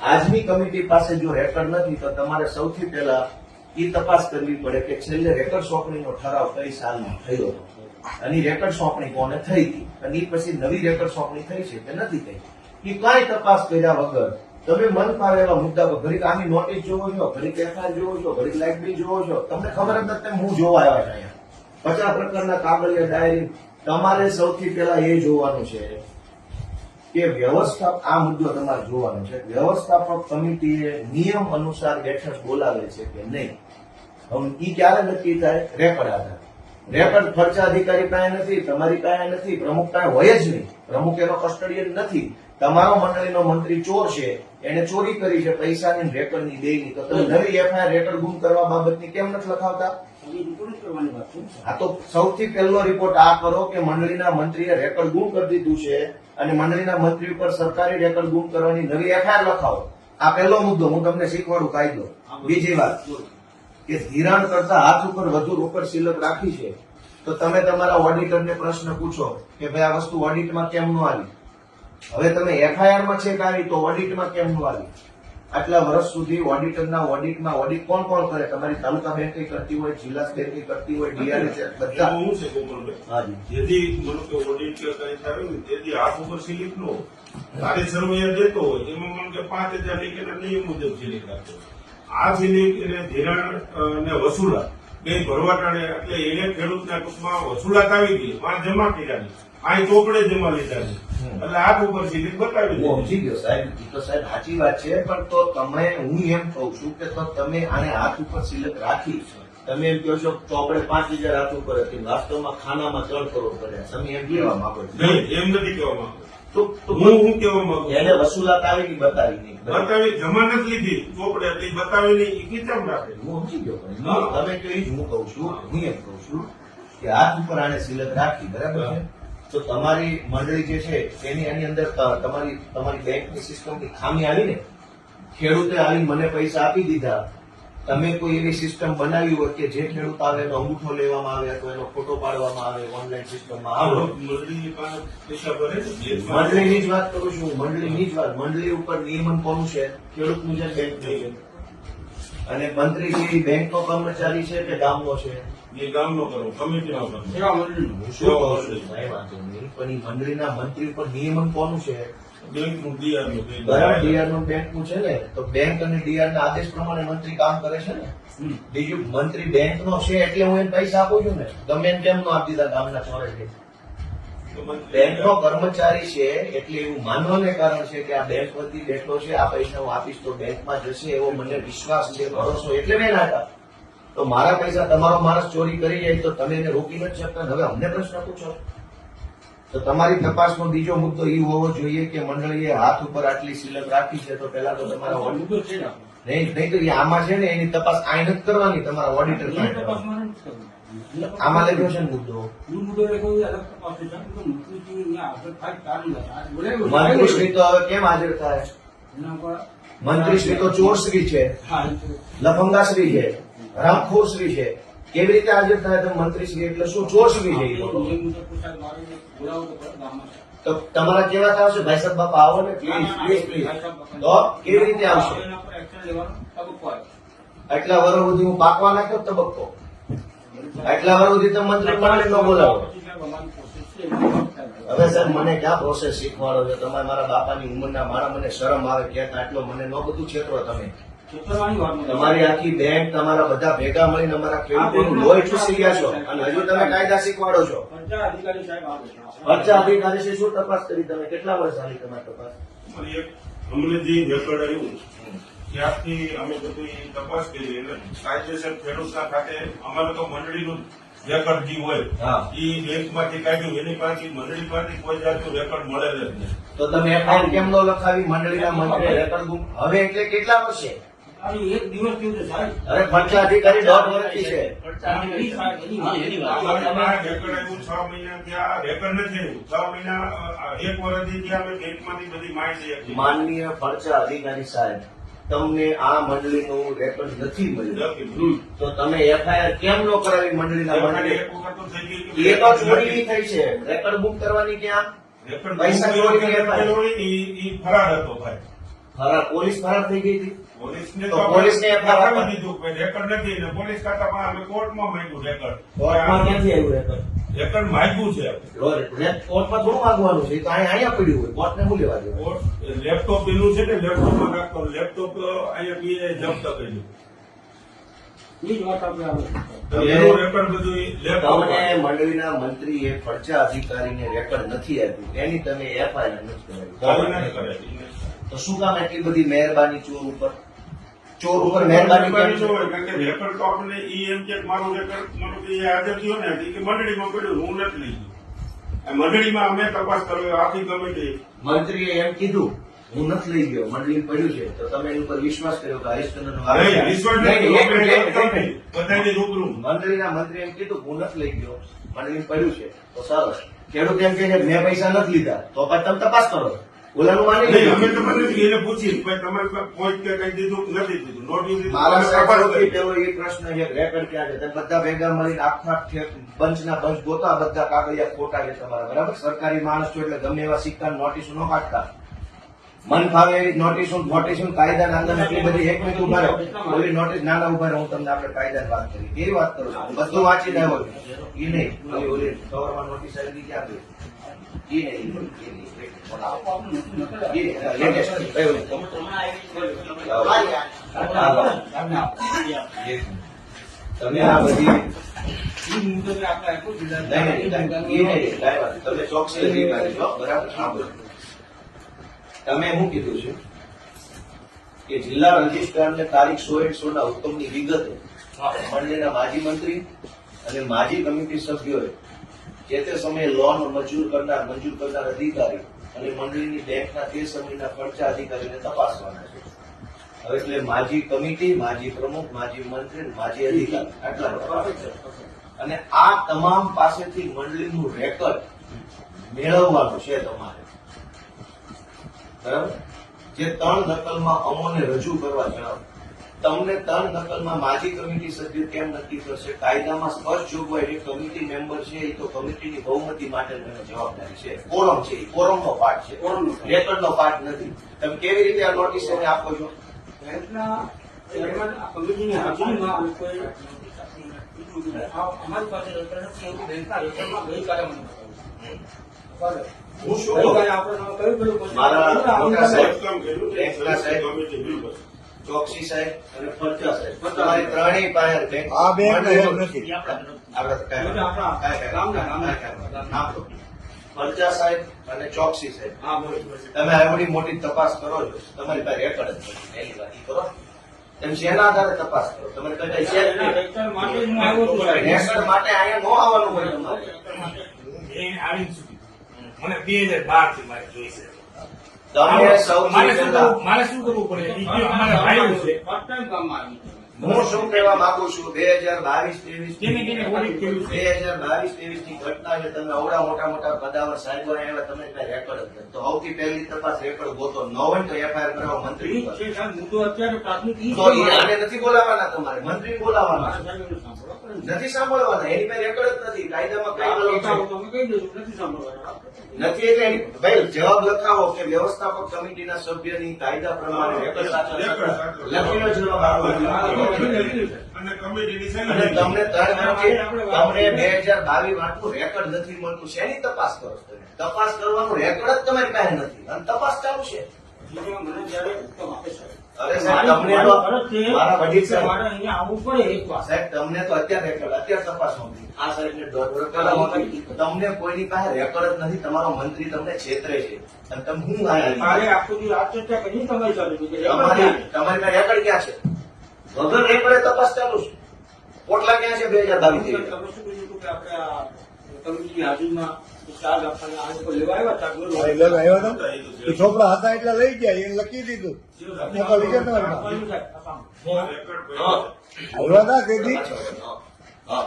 આજની કમિટી પાસે જો રેકર્ડ નથી તો તમારે સૌથી પહેલા એ તપાસ કરવી પડે કે છેલ્લે રેકર્ડ સોંપણીનો ઠરાવ કઈ સાલમાં થયો હતો અને રેકર્ડ સોંપણી કોને થઈ હતી અને એ પછી નવી રેકર્ડ સોંપણી થઈ છે કે નથી થઈ. એ કાંઈ તપાસ કર્યા વગર તમે મન ફાવે એવા મુદ્દા પર ઘડીક આની નોટિસ જોવો છો, ઘડીક એફઆઈઆર જોવો છો, ઘડીક લાઇટ બિલ જોવો છો, તમને ખબર જ નથી હું જોવા આવ્યા છે અહીંયા 50 પ્રકારના કાગળિયા ડાયરી. તમારે સૌથી પહેલા એ જોવાનું છે કે આ મુદ્દો તમારે જોવાનો છે, વ્યવસ્થાપક કમિટીએ નિયમ અનુસાર બેઠક બોલાવે છે કે નહીં. હવે ઈ ક્યારે નક્કી થાય? રેકર્ડ આધાર. રેકર્ડ ખર્ચા અધિકારી પાસે નથી, તમારી પાસે નથી, પ્રમુખ પાસે હોય જ નહીં, પ્રમુખ એનો કસ્ટડિયન નથી. તમારો મંડળીનો મંત્રી ચોર છે, એને ચોરી કરી છે પૈસાની રેકર્ડની બેયની, તો તમે નવી એફઆઈઆર રેકર્ડ ગુમ કરવા બાબતની કેમ નથી લખાવતા? એ રિપોર્ટ કરવાની વાત છે. આ તો સૌથી પહેલો રિપોર્ટ આ કરો કે મંડળીના મંત્રીએ રેકર્ડ ગુમ કરી દીધું છે અને મંડળીના મંત્રી ઉપર સરકારી રેકર્ડ ગુમ કરવાની નવી એફઆઈઆર લખાવો. આ પહેલો મુદ્દો, હું તમને શીખવાડું કાયદો. બીજી વાત કે ધિરાણ કરતા હાથ ઉપર વધુ રોકડ સિલક રાખી છે તો તમે તમારા ઓડિટરને પ્રશ્ન પૂછો કે ભાઈ આ વસ્તુ ઓડિટમાં કેમ ન આવી? હવે તમે એફઆઈઆરમાં ચેક આવી તો ઓડિટમાં કેમ ન આવી? આટલા વર્ષ સુધી ઓડિટરના ઓડિટમાં ઓડિટ કોણ કોણ કરે? તમારી તાલુકા બેંક કરતી હોય, જિલ્લા બેંક કરતી હોય, ડીઆરએસ બધા. એવું છે ગોપાલભાઈ, હાજી, જેથી મને કે ઓડિટ કે કઈ થાય ને તેથી હાથ ઉપર સિલિપ નો તારે સર્વેયર દેતો હોય એમાં મને કે 5000 લીધેલા નિયમ મુજબ સિલિપ રાખજો. આ સિલિપ એને ધિરાણ ને વસૂલાત બે ભરવાટાણે એટલે એને ખેડૂતના ટૂંકમાં વસૂલાત આવી ગઈ, માં જમા કર્યા અહીં ચોપડે જમા લીધા છે એટલે હાથ ઉપર સિલિપ બતાવી હું દીધી. સમજી ગયો સાહેબ, એ તો સાહેબ સાચી વાત છે, પણ તો તમે, હું એમ કહું છું કે તો તમે આને હાથ ઉપર સિલક રાખી, તમે એમ કહો છો ચોપડે 5000 હાથ ઉપર હતી, વાસ્તવમાં ખાનામાં 3 કરોડ કર્યા, તમે એમ કહેવા માંગો છો? નહીં, એમ નથી કહેવા માંગતો. તો હું કહેવા માંગુ એને વસૂલાત આવી કે બતાવી નહીં? બતાવી જમા નથી લીધી ચોપડે એટલે બતાવી નહીં એ કેમ રાખે? હું સમજી ગયો, પણ તમે કહો એ જ હું કહું છું. હું એમ કહું છું કે હાથ ઉપર આને સિલક રાખી, બરાબર છે, તો તમારી મંડળી જે છે એની અંદર તમારી બેંકની સિસ્ટમની ખામી આવી ને, ખેડૂતે આવીને મને પૈસા આપી દીધા, તમે કોઈ એવી સિસ્ટમ બનાવી હોય કે જે ખેડૂત આવે એનો અંગૂઠો લેવામાં આવે અથવા એનો ફોટો પાડવામાં આવે ઓનલાઈન સિસ્ટમમાં આવે. મંડળીની પાસે પૈસા ભરે છે મંડળીની જ વાત કરું છું, મંડળીની જ વાત. મંડળી ઉપર નિયમન કોનું છે? ખેડૂતનું છે, બેંકનું છે. અને મંત્રી છે એ બેંકનો કર્મચારી છે કે ગામનો છે? એ ગામનો કરો, કમિટીનો કરો. સેવા મંડળીનું. હું શું કહું છું? કાંઈ વાંધો નહીં, પણ એ મંડળીના મંત્રી ઉપર નિયમન કોનું છે? બેંકનું ડીઆરનું બેંક. બરાબર, ડીઆરનું બેંકનું છે ને, તો બેંક અને ડીઆર ના આદેશ પ્રમાણે મંત્રી કામ કરે છે ને. બીજું મંત્રી બેંકનો છે એટલે હું એને પૈસા આપું છું ને, ગમે એને કેમ નો આપી દીધા ગામના ચોરે છે. બેંકનો કર્મચારી છે એટલે એવું માનવાને કારણ છે કે આ બેંક વતી બેઠો છે, આ પૈસા હું આપીશ તો બેંકમાં જશે એવો મને વિશ્વાસ છે, ભરોસો, એટલે મેં નાખ્યા. તો મારા પૈસા તમારો માણસ ચોરી કરી જાય તો તમે એને રોકી નથી શકતા. હવે અમને પ્રશ્ન પૂછો. તો તમારી તપાસનો બીજો મુદ્દો એ હોવો જોઈએ કે મંડળીએ હાથ ઉપર આટલી સિલક રાખી છે તો પહેલા તો તમારા મુદ્દો છે ને આપણો. નહીં તો એ આમાં છે ને એની તપાસ આ નથી કરવાની, તમારા ઓડિટર એની પાસે તપાસમાં નથી કરવું. આમાં લખ્યો છે ને મુદ્દો. હું મુદ્દો એ કહું અલગ તપાસ છે. કારણ કે મંત્રીજી અહીંયા આગળ થાય ચાલી જાય. આજ બોલાવ્યો છે. મંત્રીશ્રી તો હવે કેમ હાજર થાય? એના પર મંત્રીશ્રી તો ચોરશ્રી છે, હા, એ તો લફંગાશ્રી છે, હરામખોરશ્રી છે. કેવી રીતે હાજર થાય તમે મંત્રી શ્રી એટલે શું ચોરસવી છે એ બોલો. નિયમ મુજબ પોશાક મારીને બોલાવો તો ખરા ગામમાં. તો તમારા કેવા આવશે ભાઈ સાહેબ બાપા આવો ને પ્લીઝ પ્લીઝ પ્લીઝ. તો કેવી રીતે આવશે? એના પર એક્શન લેવાનો તબક્કો આવે. આટલા વર્ષ સુધી હું પાકવા નાખ્યો તબક્કો. આટલા વર્ષ સુધી તમે મંત્રી મંડળ ન બોલાવો. પછી સાહેબ અમારી કોશિશ છે એમાં થાય. હવે સર મને ક્યાં પ્રોસેસ શીખવાડો છો તમે? મારા બાપાની ઉંમરના માણસ, મને શરમ આવે ક્યાંક આટલો મને ન બધું છેતરો તમે. છેતરવાની વાત નથી. તમારી આખી બેંક, તમારા બધા ભેગા મળીને અમારા ખેડૂતોનું લોહી ચૂસી ગયા છો અને હજુ તમે કાયદા શીખવાડો છો. પંચાયત અધિકારી સાહેબ આવે છે. ખર્ચા અધિકારી છે, શું તપાસ કરી તમે? કેટલા વર્ષ ચાલી તમારી તપાસ? અમારી એક અમને જે રેકોર્ડ આવ્યું ત્યારથી અમે બધું ઈ તપાસ કરી એટલે કાયદેસર ખેડૂતના ખાતે અમારે તો મંડળીનું રેકોર્ડ જે હોય હા. એ બેંકમાંથી કાઢ્યું એની પાસે મંડળી પાસે કોઈ જાતનું રેકોર્ડ મળેલ જ નહીં. તો તમે એફઆઈઆર કેમ ન લખાવી? મંડળીના મંત્રી રેકર્ડ ગુમ હવે એટલે કેટલા વર્ષે? આવી એક દિવસ કેવું છે સાહેબ? અરે ખર્ચા અધિકારી 1.5 વર્ષથી છે. એની સાહેબ, એની વાત. અમારે પાસે રેકોર્ડ આવ્યું 6 મહિના ત્યાં રેકોર્ડ નથી આવ્યું 6 મહિના એક વર્ષથી ત્યાં અમે બેંકમાંથી બધી માહિતી આપી. માનનીય ખર્ચા અધિકારી સાહેબ, તમને આ મંડળીનું રેકર્ડ નથી મળ્યું નથી. તો તમે એફઆઈઆર કેમ ન કરાવી મંડળીના મંત્રી? એક વખત તો થઈ ગઈ કે એ તો ચોરી થઈ છે. રેકર્ડ બુક કરવાની ક્યાં? રેકોર્ડ પૈસા ચોરીની કરેલો હોય ને ઈ ફરાર હતો ભાઈ. ફરાર, પોલીસ ફરાર થઈ ગઈ હતી. પોલીસને તો પોલીસને FIR આપી દીધું કે રેકોર્ડ નથી ને પોલીસ ખાતામાં અમે કોર્ટમાં માંગ્યું રેકોર્ડ. કોર્ટમાં ક્યાંથી આવ્યું રેકર્ડ? રેકોર્ડ માંગ્યું છે. કોર્ટમાં થોડું માંગવાનું છે? એ તો અહીંયા પડ્યું હોય. કોર્ટને શું લેવા દેવાનું? કોર્ટ લેપટોપ એનું છે ને લેપટોપમાં રાખતો લેપટોપ અહીંયા બીએ જપ્ત કર્યું. એ જ વાત આપણે આવે. તો એનું રેકોર્ડ બધું લેપટોપ તમને મંડળીના મંત્રીએ ખર્ચા અધિકારીને રેકર્ડ નથી આપ્યું, એની તમે એફઆઈઆર નથી કરાવી. તો શું કામ એટલી બધી મહેરબાની ચોર ઉપર? ચોર ઉપર મહેરબાની કેમ છે? કારણ કે રેકોર્ડ તો આપણને ઈ એમ કે મારું રેકોર્ડ મારું કે હાજર થયો ને કે મંડળીમાં પડ્યું હું નથી લઈ ગયો. આ મંડળીમાં અમે તપાસ કરવી આખી કમિટી મંત્રીએ એમ કીધું હું નથી લઈ ગયો, મંડળી પડ્યું છે. તો તમે એની ઉપર વિશ્વાસ કર્યો કે હરીશચંદ્રનો નહીં, વિશ્વાસ નથી. નહીં, એક મિનિટ, એક આપણે મિનિટ. બધાની રૂબરૂ મંત્રીના મંત્રી એમ કીધું હું નથી લઈ ગયો, મંડળી પડ્યું છે. તો સરસ. ખેડૂત એમ કહે છે મેં પૈસા નથી લીધા, તો પછી તમે તપાસ કરો. ઓલાનું માની નહીં, અમે લીધું. તમને એને પૂછી ભાઈ તમારે કોઈ કે કઈ દીધું કે નથી દીધું નોટિસ દીધું મારા અમે સાહેબ તપાસ સૌથી કરી. પહેલો એ પ્રશ્ન છે કે રેકર્ડ ક્યાં છે? તમે બધા ભેગા મળીને આખા બંચના બંચ ગોતા, બધા કાગળિયા ખોટા છે તમારા, બરાબર? સરકારી માણસ છો એટલે ગમે એવા સિક્કા નોટિસો ન કાઢતા. મન ફાવે એવી નોટિસો કાયદા નાંદર એટલી બધી એક મિનિટ ઉભા રહો. ઓલી નોટિસ નાના ઉભા રહો, હું તમને આપણે કાયદાની વાત કરી. કેવી વાત કરું છું? બધું વાંચી આવ્યો છું. એ નહીં, ઓલી કવરમાં નોટિસ આવી ગઈ ક્યાં ગઈ? એ નહીં, એ નહીં. તમે આ બધી એ મુજબ આપણે આપ્યું જિલ્લા. તમે ચોકસી અધિકારી છો, બરાબર? સાંભળો. તમે શું કીધું છે કે જિલ્લા રજિસ્ટ્રારને તારીખ 16/16 હુકમની વિગતે મંડળીના માજી મંત્રી અને માજી કમિટી સભ્યોએ જે તે સમયે લોન મંજૂર કરનાર અધિકારી અને મંડળીની બેંકના તે સમયના ખર્ચા અધિકારીને તપાસવાના છે. હવે એટલે માજી કમિટી, માજી પ્રમુખ, માજી મંત્રી અને માજી અધિકારી આટલા તપાસ. અને આ તમામ પાસેથી મંડળીનું રેકર્ડ મેળવવાનું છે તમારે, બરાબર? જે 3 નકલમાં અમોને રજૂ કરવા જણાવો. તમને 3 નકલમાં માજી કમિટી સભ્ય કેમ નક્કી કરશે? કાયદામાં સ્પષ્ટ જોગવાઈ છે, કમિટી મેમ્બર છે એ તો કમિટીની બહુમતી માટે જવાબદારી છે. કોરમ છે, એ કોરમનો પાર્ટ છે, રેકર્ડનો પાર્ટ નથી. તમે કેવી રીતે આ નોટિસ એને આપો છો? બેંકના ચેરમેન આ કમિટીની હાજરીમાં કોઈ અમારી પાસે રેકર્ડ નથી એવું બેંકના રેકર્ડમાં ગઈકાલે મને બતાવ્યું. હું શું ગઈકાલે કહું? આપણે તમે કયું કયું મારા મોટા સાહેબ, કામ કર્યું બેંકના સાહેબ, કમિટી બિલ ચોકસી સાહેબ અને ફરજા સાહેબ, તમારી ત્રણેય પાસે બેંક આ બેંક હેડ નથી. ફરજા સાહેબ અને ચોકસી સાહેબ, હા બોલો. તમે આવડી મોટી તપાસ કરો છો, તમારી પાસે રેકર્ડ જ નથી. એની વાત ઈ કરો. તમે શેના આધારે તપાસ કરો? તમારે કઈ છે જ નહીં. રેકર્ડ માટે જ હું આવ્યો છું સાહેબ. રેકર્ડ માટે અહીંયા ન આવવાનું હોય તમારે. એ આવીને શું કીધું? મને 2012 થી મારે જોઈશે. તમે સૌથી પહેલા મારે શું કરવું પડે? ઈ જે અમારા ભાઈઓ છે ફર્સ્ટ ટાઈમ કામમાં આવી છે. હું શું કહેવા માંગુ છું, 2022-23 કેને કેને ઓડિટ કર્યું છે? 2022-23 ની ઘટના છે. તમે અવડા મોટા પદાવર સાહેબો આવ્યા, તમે કઈ રેકર્ડ જ નથી. તો સૌથી પહેલી તપાસ રેકર્ડ ગોતો. ન હોય તો એફઆઈઆર કરાવો મંત્રી ઈ ઉપર. છે સાહેબ, મુદ્દો અત્યારે પ્રાથમિક ઈ તો એ આને નથી બોલાવાના, તમારે મંત્રી બોલાવાના. મારા સાહેબ એનું સાંભળો. નથી સાંભળવાના, એની પાસે રેકોર્ડ જ નથી. કાયદામાં કઈ ગયેલું છે? તમે કહી દેજો નથી સાંભળવાના. નથી એટલે ભાઈ જવાબ લખાવો કે વ્યવસ્થાપક કમિટીના સભ્યની કાયદા પ્રમાણે રેકોર્ડ સાચો છે. લખીનો જવાબ આપો. અને કમિટીની અને તમને 3 વર્ષથી તમને 2022 વાળું રેકોર્ડ નથી મળતું. શેની તપાસ કરો છો તમે? તપાસ કરવાનું રેકોર્ડ જ તમારી પાસે નથી અને તપાસ ચાલુ છે. મને જ્યારે હુકમ આપે સાહેબ. અરે સાહેબ તમને તો મારા વડીલ સાહેબ મારે અહીંયા આવવું પડે એક વાર. સાહેબ તમને તો અત્યારે તપાસ માંગી આ સાહેબને દોઢ કરાવો. તમને કોઈની પાસે રેકોર્ડ જ નથી. તમારો મંત્રી તમને છેતરે છે અને તમે હું મારે આયા આખું દી આ ચર્ચા કરી તમારી સાથે કે તમારી પાસે રેકોર્ડ ક્યાં છે? વગર રેકોર્ડે તપાસ ચાલુ છે. પોટલા ક્યાં છે 2022 તમે શું કીધું હતું કે આપણે આ કમિટીની હાજરીમાં ચાર્જ આપવાના આ લોકો લેવા આવ્યા હતા બોલો. ભાઈ લોક આવ્યો હતો એ છોકરા હતા એટલે લઈ ગયા એને લખી દીધું મોકલી ગયા તમારી પાસે. આપવાનું સાહેબ, આપવાનું. આવ્યા હતા તેથી હા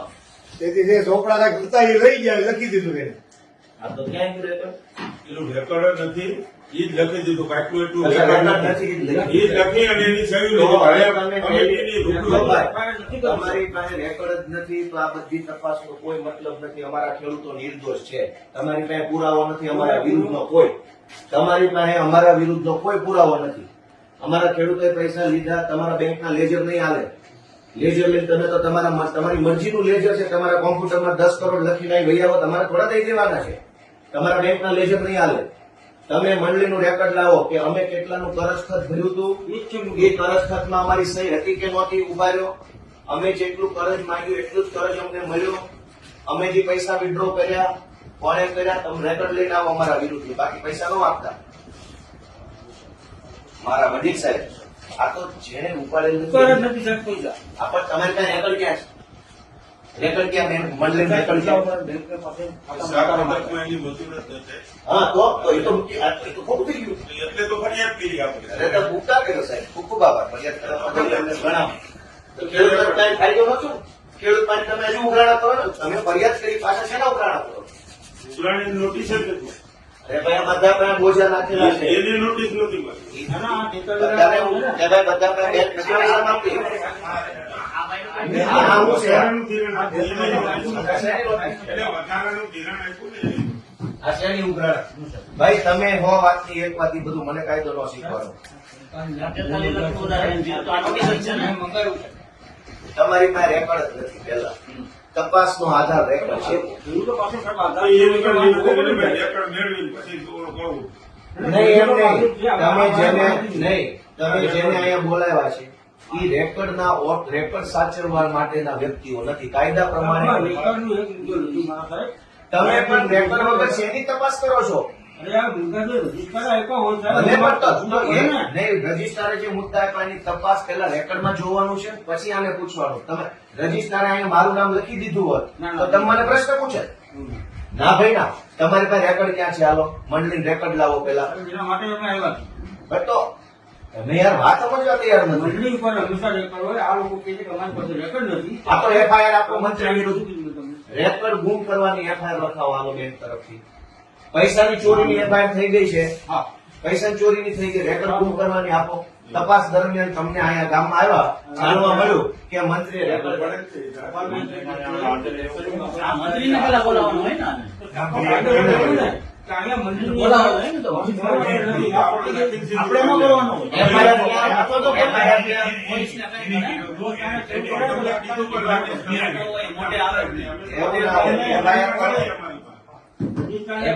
તેથી જે છોકરા હતા એ લઈ ગયા એ લખી દીધું એને. આ તો ક્યાં ગયું રેકોર્ડ? એનું રેકોર્ડ જ નથી, ઈ જ લખી દીધું કાંઈક એટલું અચ્છા, રેકોર્ડ રેકોર્ડ નથી. નથી. ઈ જ લખી અને એની સહી તો લીધી. હવે હવે તમે કમિટીની રૂબરૂ તમારી પાસે રેકોર્ડ જ નથી તો આ બધી તપાસનો કોઈ મતલબ નથી. અમારા ખેડૂતો નિર્દોષ છે. તમારી પાસે પુરાવો નથી અમારા વિરુદ્ધનો કોઈ. તમારી પાસે અમારા વિરુદ્ધનો કોઈ પુરાવો નથી. અમારા ખેડૂતોએ પૈસા લીધા, તમારા બેંકના લેજર નહીં હાલે. લેજર લઈને તમે તો તમારી મરજીનું લેજર છે. તમારા કોમ્પ્યુટરમાં 10 કરોડ લખીને અહીં વહી આવો, તમારે થોડા દઈ દેવાના છે. તમારા બેંકના લેજર નહીં હાલે. તમે મંડળીનું રેકોર્ડ લાવો કે અમે કેટલાનું કરજ ખત ભર્યું હતું, એ કરજ ખતમાં અમારી સહી હતી કે નહોતી, ઉભા રહ્યો. અમે જેટલું કરજ માંગ્યું એટલું જ કરજ અમને મળ્યું. અમે જે પૈસા વિડ્રો કર્યા કોણે કર્યા તમે રેકોર્ડ લઈને આવો અમારા વિરુદ્ધ. બાકી પૈસા ન આપતા. મારા વડીલ સાહેબ આ તો જેને ઉપાડેલ ઉપર જ નથી. નથી સાહેબ પૈસા. આ પણ તમારી પાસે રેકોર્ડ ક્યાં છે? રેકોર્ડ ક્યાં? મંડળી રેકોર્ડ ક્યાં? બેંક પાસે સાતમાં એની મજૂર જ નથી. હા તો એ તો ખોટું થઈ ગયું. એટલે તો ફરિયાદ કરી આપણે. અરે તો ભૂકા કર્યો સાહેબ. ખૂબ ખૂબ આભાર. ફરિયાદ કરવા માટે અમને જણાવો. તો ખેડૂતોને કાંઈ ફાયદો નતો. ખેડૂત માટે તમે હજુ ઉઘરાણા કરો ને. તમે ફરિયાદ કરી પાછા શેના ઉઘરાણા કરો? ઉઘરાણીની નોટિસ જ નથી. અરે ભાઈ આ બધા પાસે બોજા નાખેલા છે. એની નોટિસ નથી મળી. ના, ટેકર બધાને કે ભાઈ બધા પાસે બેંક નથી પૈસા માંગતી. આ હું છે. વધારાનું ધિરાણ આપ્યું. એટલે વધારાનું ધિરાણ આપ્યું ને. આ શેની ઉઘરાણા? ભાઈ તમે હો વાતની એક વાત બધું મને કાયદો ન શીખવાનો. મંગાવ્યું છે. તમારી પાસે રેકોર્ડ જ નથી. પેલા તપાસનો આધાર રેકોર્ડ છે. ખેડૂતો પાસે સાહેબ આધાર એ રેકોર્ડ લીધો એટલે ભાઈ રેકોર્ડ મેળવીને પછી થોડું કહું. નહીં એમ નહીં. તમે જેને અહીંયા બોલાવ્યા છે એ રેકોર્ડના રેકોર્ડ સાચવવા માટેના વ્યક્તિઓ નથી. કાયદા પ્રમાણે રેકર્ડનું એક મુદ્દો લીધું મારા સાહેબ. તમે પણ રેકોર્ડ વગર શેની તપાસ કરો છો? અરે આ મુદ્દા જે રજીસ્ટર આપ્યા હોય ભલે સાહેબ, પણ તો હોય ને. નહીં રજીસ્ટ્રારે જે મુદ્દા આપ્યા એની તપાસ પેલા રેકોર્ડમાં જોવાનું છે, પછી આને પૂછવાનું. તમે રજીસ્ટ્રારે અહીંયા મારું નામ લખી દીધું હોત તો તમે મને પ્રશ્ન પૂછે ના ભાઈ ના. તમારી પાસે રેકોર્ડ ક્યાં છે? હાલો મંડળી રેકોર્ડ લાવો પેલા. એના માટે અમે આવ્યા છીએ. બટ તો તમે યાર વાત સમજવા તૈયાર નથી. મંડળી ઉપર હંમેશા રેકર્ડ હોય. આ લોકો કહે છે કે અમારી પાસે રેકર્ડ નથી. આ તો એફઆઈઆર આપો મંત્રી વિરુદ્ધ. શું કીધું તમને? રેકોર્ડ ગુમ કરવાની એફઆઈઆર લખાવો હાલો બેંક તરફથી. પૈસાની ચોરીની એફઆઈઆર થઈ ગઈ છે. હા. પૈસાની ચોરીની થઈ ગઈ. રેકોર્ડ ગુમ કરવાની આપો. તપાસ દરમિયાન તમને અહીંયા ગામમાં આવ્યા જાણવા મળ્યું કે મંત્રીએ રેકોર્ડ આ મંત્રીને પેલા બોલાવવાનું હોય ને આને. કે અહીંયા મંત્રીને બોલાવવાનું હોય ને તો. આપણે ન કરવાનું હોય. એફઆઈઆર ક્યાં આપો તો એફઆઈઆર ક્યાં? પોલીસને કઈ મોટે આવે એફઆઈઆર કરો.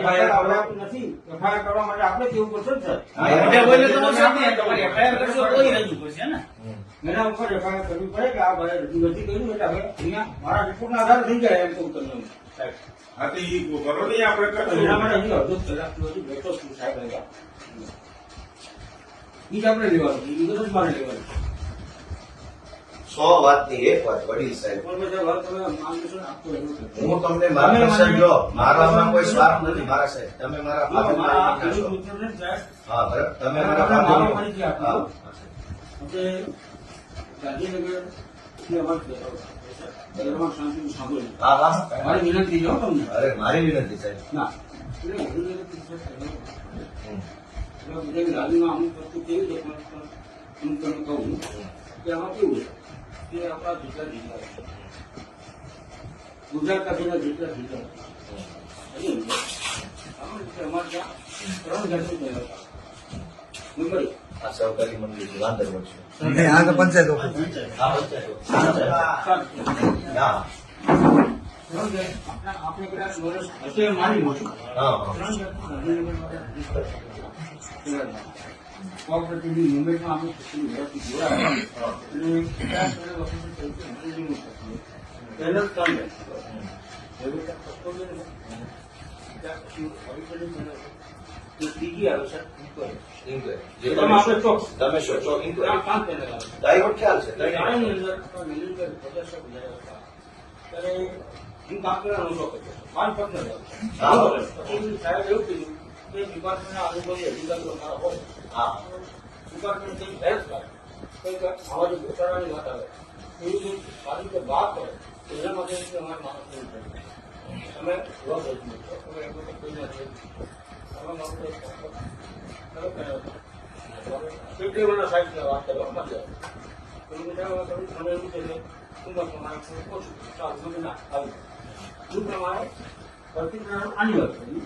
FIR આવડતું નથી. FIR કરવા માટે આપણે કેવું પડશે ને સર? હા, મોટે બોલે તો સામે તમારે FIR કરશો તોય રજૂ કરશે ને. એના ઉપર FIR કરવી પડે કે આ ભાઈ રજૂ નથી કર્યું એટલે હવે અહીંયા મારા રિપોર્ટના આધારે થઈ જાય એમ કહું તમને સાહેબ. હા તો ઈ કરો ને આપણે કરશું. એના માટે હજી અડધો કલાકથી વધુ બેઠો છું સાહેબ અહીંયા. ઈ જ આપણે લેવાનું છે. ઈ બધું જ મારે લેવાનું છે. 100 વાતની એક વાત વડીલ સાહેબ. પણ બધા વાત તમે માર્ગદર્શન આપતો રહેવું છે. હું તમને માર્ગદર્શન જો મારામાં કોઈ સ્વાર્થ નથી મારા સાહેબ. તમે મારા જો, મારા આ ફાધર ખેડૂત મિત્રોને સાહેબ હા બરાબર. તમે આપણે મારા મારો ફાધર પરિચય આપો. હા આપણે ગાંધીનગરથી અમારે દરબાર શાંતિનું સાંભળ્યું. હા હા. મારી વિનંતી છે હો તમને. અરે મારી વિનંતી સાહેબ. ના એટલે ગાંધીનગરથી સર હમ. એટલે બધાની ગાડીમાં અમુક વસ્તુ કેવી છે પણ હું તમને કહું કે આમાં કેવું છે કે આપણા જુદા જુદા છે. ગુજરાત કાશીના જેટલા જિલ્લા હતા એની અંદર સામાન્ય રીતે અમારે ત્યાં 3 જાતની બહેનો હતા. મુંબઈ આ સહકારી મંડળી છે વાંદરવડ છે નહીં, આ તો પંચાયત ઓફિસ. આ પંચાયત ના આપણે કદાચ વર્ષ હશે મારી મોટું હા 3 જાતની કોઓપરેટિવની મુંબઈમાં આપણે ખુશી વ્યવસ્થિત જોડાયા અને કદાચ વખતે પહેલો 3 ત્રીજી આવે છે ઇન્ક્વાયરી. તમે આપણે ચોક તમે શું છો ઇન્ક્વાયરી 5 પેનલ આવે ડાયવર્ટ ખ્યાલ છે શાળાની અંદર નિરંતર પ્રદર્શક જ્યારે હતા ત્યારે હું કામ કરવાનો શોખ હતો 5 પગને પછી સાહેબ એવું કીધું કે ડિપાર્ટમેન્ટના અનુભવી અધિકારીઓ મારા હોય હા ડિપાર્ટમેન્ટ કંઈક હેલ્પ કરે કંઈક આવા જે ઘોટાળાની વાત આવે એવી કંઈક સારી રીતે વાત કરે તો એના માટે અમારે માણસ નહીં થાય તમે જવાબ તમે એમ કોઈ નથી તમે મારું કેટલી વર્ષ સાહેબ વાત કરવા મજા આવે મને એવું છે કે ઉંમર પ્રમાણે થોડું ઓછું સારું મને ના આવ્યું એ પ્રમાણે પ્રતિક્રિયા આની વાત કરી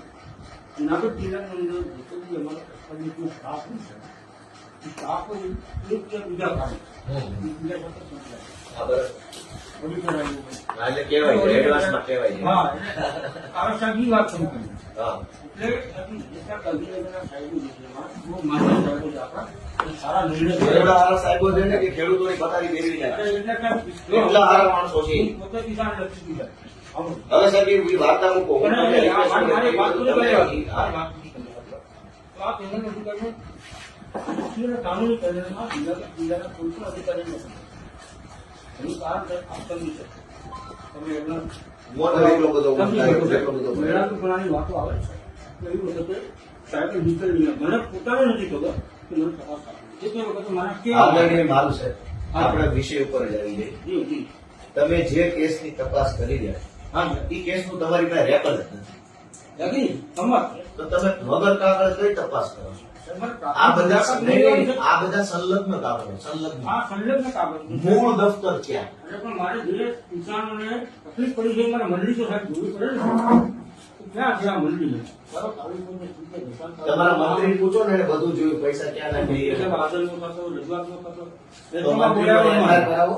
જુનાગઢ જિલ્લાની અંદર જેટલો બી અમારો કસ્ટમરનો સ્ટાફ છે એ સ્ટાફ એક કે બીજા કામ બીજા સાથે સંકળાયેલો. હા બરાબર ઓડિટર આવ્યું. હા, એટલે કહેવાય છે એડવાન્સમાં કહેવાય છે હા એટલે આવશ્યક ઈ વાત શરૂ કરી હા એટલે જેટલા ગાંધીનગરના સાહેબની વિષયમાં બહુ માન્ય સાહેબો છે આપણા એ સારા નિર્ણય એવડા કર્યા. હારા સાહેબો છે ને કે ખેડૂતોની પથારી ફેરવી નાખે. એટલે એટલા હારા માણસો છે. પોતે કિસાન લક્ષી દીધા આવું. હવે સાહેબ એ વાર્તા મૂકો હું તમને અને request કરું. મારી વાત પૂરી કરી તમે- હા. વાત પૂરી કરી. તો આ પેનલ અધિકારીઓ કાનૂની પેનલમાં જિલ્લાના કોઈ પણ અધિકારી નથી. એનું કારણ છે આપ સમજી શકો. તમે એમના મોઢો એટલો બધો ઉઠાય, એટલો બધો બોલે. ઘણાની વાતો આવે છે તો એવી વખતે સાહેબે નીકળી મને પોતાને નથી ખબર કે મને તપાસ આપી એ વખતે મારા કેવા આદરણીય મારું સાહેબ, આપણે વિષય ઉપર જ આવી જઈએ. જી જી તમે જે કેસની તપાસ કરી રહ્યા હા એ કેસનું તમારી પાસે રેકોર્ડ જ નથી. યાદી તમાર તો તમે વગર કાગળ કઈ તપાસ કરો છો? આ બધા આ બધા સંલગ્ન કાગળો સંલગ્ન આ સંલગ્ન કાગળ મૂળ દફતર ક્યાં? એટલે પણ મારે જે કિસાનોને તકલીફ પડી છે મારે મંડળી તો સાહેબ જોવી પડે ને તો ક્યાં છે આ મંડળી બરાબર આવી કોઈને ચૂકે નિશાન કરો. તમારા મંત્રી પૂછો ને એને બધું જોયું પૈસા ક્યાં નાખી એટલે આદરનો થતો રજૂઆતનો થતો તો મંત્રીનો FIR કરાવો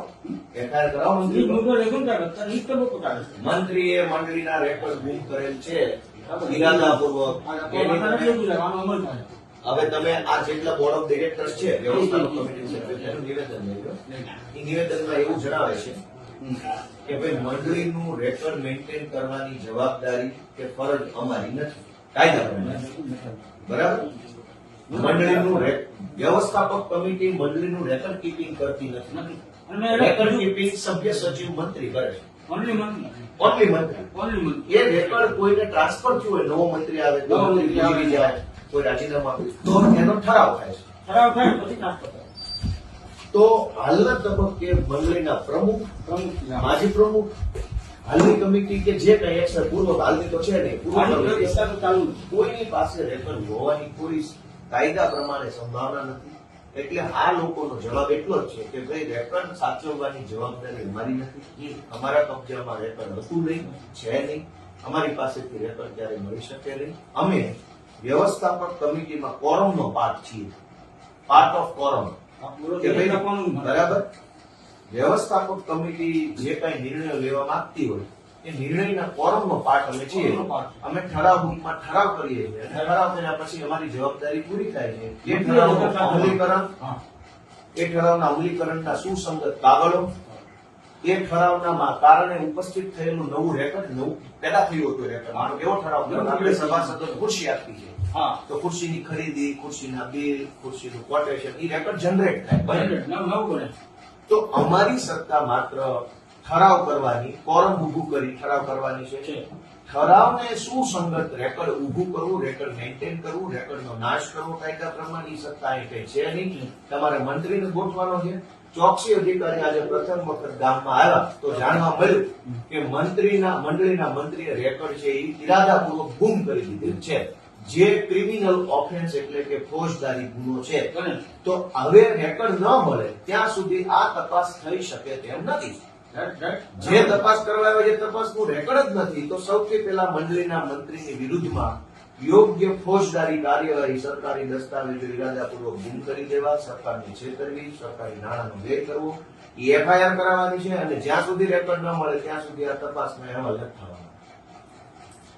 FIR કરાવો મંત્રીનો. મુદ્દો લેખો ને ત્યાં અત્યારે ઈ તબક્કો ચાલે છે. મંત્રીએ મંડળીના રેકોર્ડ ગુમ કરેલ છે ઇરાદાપૂર્વક. એની તમે- હવે તમે આ જેટલા બોર્ડ ઓફ ડિરેક્ટર્સ છે વ્યવસ્થાપક કમિટી સેક્રેટરીનું નિવેદન લઈ લો. એ નિવેદનમાં એવું જણાવે છે કે ભાઈ મંડળીનું રેકોર્ડ મેન્ટેન કરવાની જવાબદારી કે ફરજ અમારી નથી કાયદા પ્રમાણે. બરાબર? મંડળીનું વ્યવસ્થાપક કમિટી મંડળીનું રેકોર્ડ કીપિંગ કરતી નથી. નથી. અને રેકોર્ડ કીપિંગ સભ્ય સચિવ મંત્રી કરે છે. ઓનલી મંત્રી ઓનલી મંત્રી. ઓનલી મંત્રી એ રેકોર્ડ કોઈને ટ્રાન્સફર થયું હોય, નવો મંત્રી આવે તો નવો મંત્રી આવે. મંત્રી જાય, કોઈ રાજીનામું આપે તો એનો ઠરાવ થાય છે. ખરાબ થાય પછી ટ્રાન્સફર થાય તો હાલના તબક્કે મંડળીના પ્રમુખ, પ્રમુખ માજી પ્રમુખ, હાલની કમિટી કે જે કઈ એક્શન પૂર્વ હાલની તો છે નહીં, પૂર્વ કમિટી, ચાલુ કોઈની પાસે રેકોર્ડ હોવાની કોઈ કાયદા પ્રમાણે સંભાવના નથી. એટલે આ લોકોનો જવાબ એટલો જ છે કે ભાઈ રેકોર્ડ સાચવવાની જવાબદારી અમારી નથી. અમારા કબજામાં રેકોર્ડ હતું નહીં, છે નહીં. અમારી પાસેથી રેકોર્ડ ક્યારે મળી શકે નહીં. અમે વ્યવસ્થાપક કમિટીમાં કોરમનો પાર્ટ છીએ, પાર્ટ ઓફ કોરમ. કે ભાઈ બરાબર વ્યવસ્થાપક કમિટી જે કઈ નિર્ણયો લેવા માંગતી હોય એ નિર્ણયના કોરમનો પાર્ટ અમે છીએ. અમે ઠરાવ રૂપમાં ઠરાવ કરીએ છીએ. અને ઠરાવ કર્યા પછી અમારી જવાબદારી પૂરી થાય છે. એ ઠરાવનું અમલીકરણ, એ ઠરાવના અમલીકરણના સુસંગત કાગળો, એ ઠરાવના કારણે ઉપસ્થિત થયેલું નવું રેકોર્ડ, નવું પેદા થયું હતું રેકોર્ડ. આનો કેવો ઠરાવ થયો? આપણે સભાસદોને ખુરશી આપી છે હા તો ખુરશીની ખરીદી, ખુરશીના બિલ, ખુરશીનું કોટેશન, એ રેકોર્ડ જનરેટ થાય. બરાબર? નવું બને તો અમારી સત્તા માત્ર ઠરાવ કરવાની, કોરમ ઊભું કરી ઠરાવ કરવાની છે. ઠરાવને સુસંગત રેકોર્ડ ઊભું કરવું, રેકોર્ડ મેન્ટેન કરવું, રેકોર્ડનો નાશ કરવો કાયદા પ્રમાણે એ સત્તા અહીં કઈ છે નહીં. તમારે મંત્રીને ગોઠવાનો છે. ચોકસી અધિકારી આજે પ્રથમ વખત ગામમાં આવ્યા તો જાણવા મળ્યું કે મંડળીના મંત્રીએ રેકોર્ડ છે એ ઇરાદાપૂર્વક ગુમ કરી દીધેલ છે, જે ક્રિમિનલ ઓફેન્સ એટલે કે ફોજદારી ગુનો છે. તો હવે રેકોર્ડ ન મળે ત્યાં સુધી આ તપાસ થઈ શકે તેમ નથી. જે તપાસ કરવા આવે એ તપાસનું રેકોર્ડ જ નથી તો સૌથી પહેલા મંડળીના મંત્રીની વિરુદ્ધમાં યોગ્ય ફોજદારી કાર્યવાહી સરકારી દસ્તાવેજો ઇરાદાપૂર્વક ગુમ કરી દેવા, સરકારની છેતરવી, સરકારી નાણાંનો વ્યય કરવો એ એફઆઈઆર કરાવવાની છે અને જ્યાં સુધી રેકોર્ડ ન મળે ત્યાં સુધી આ તપાસનો અહેવાલ નથી થવાનો.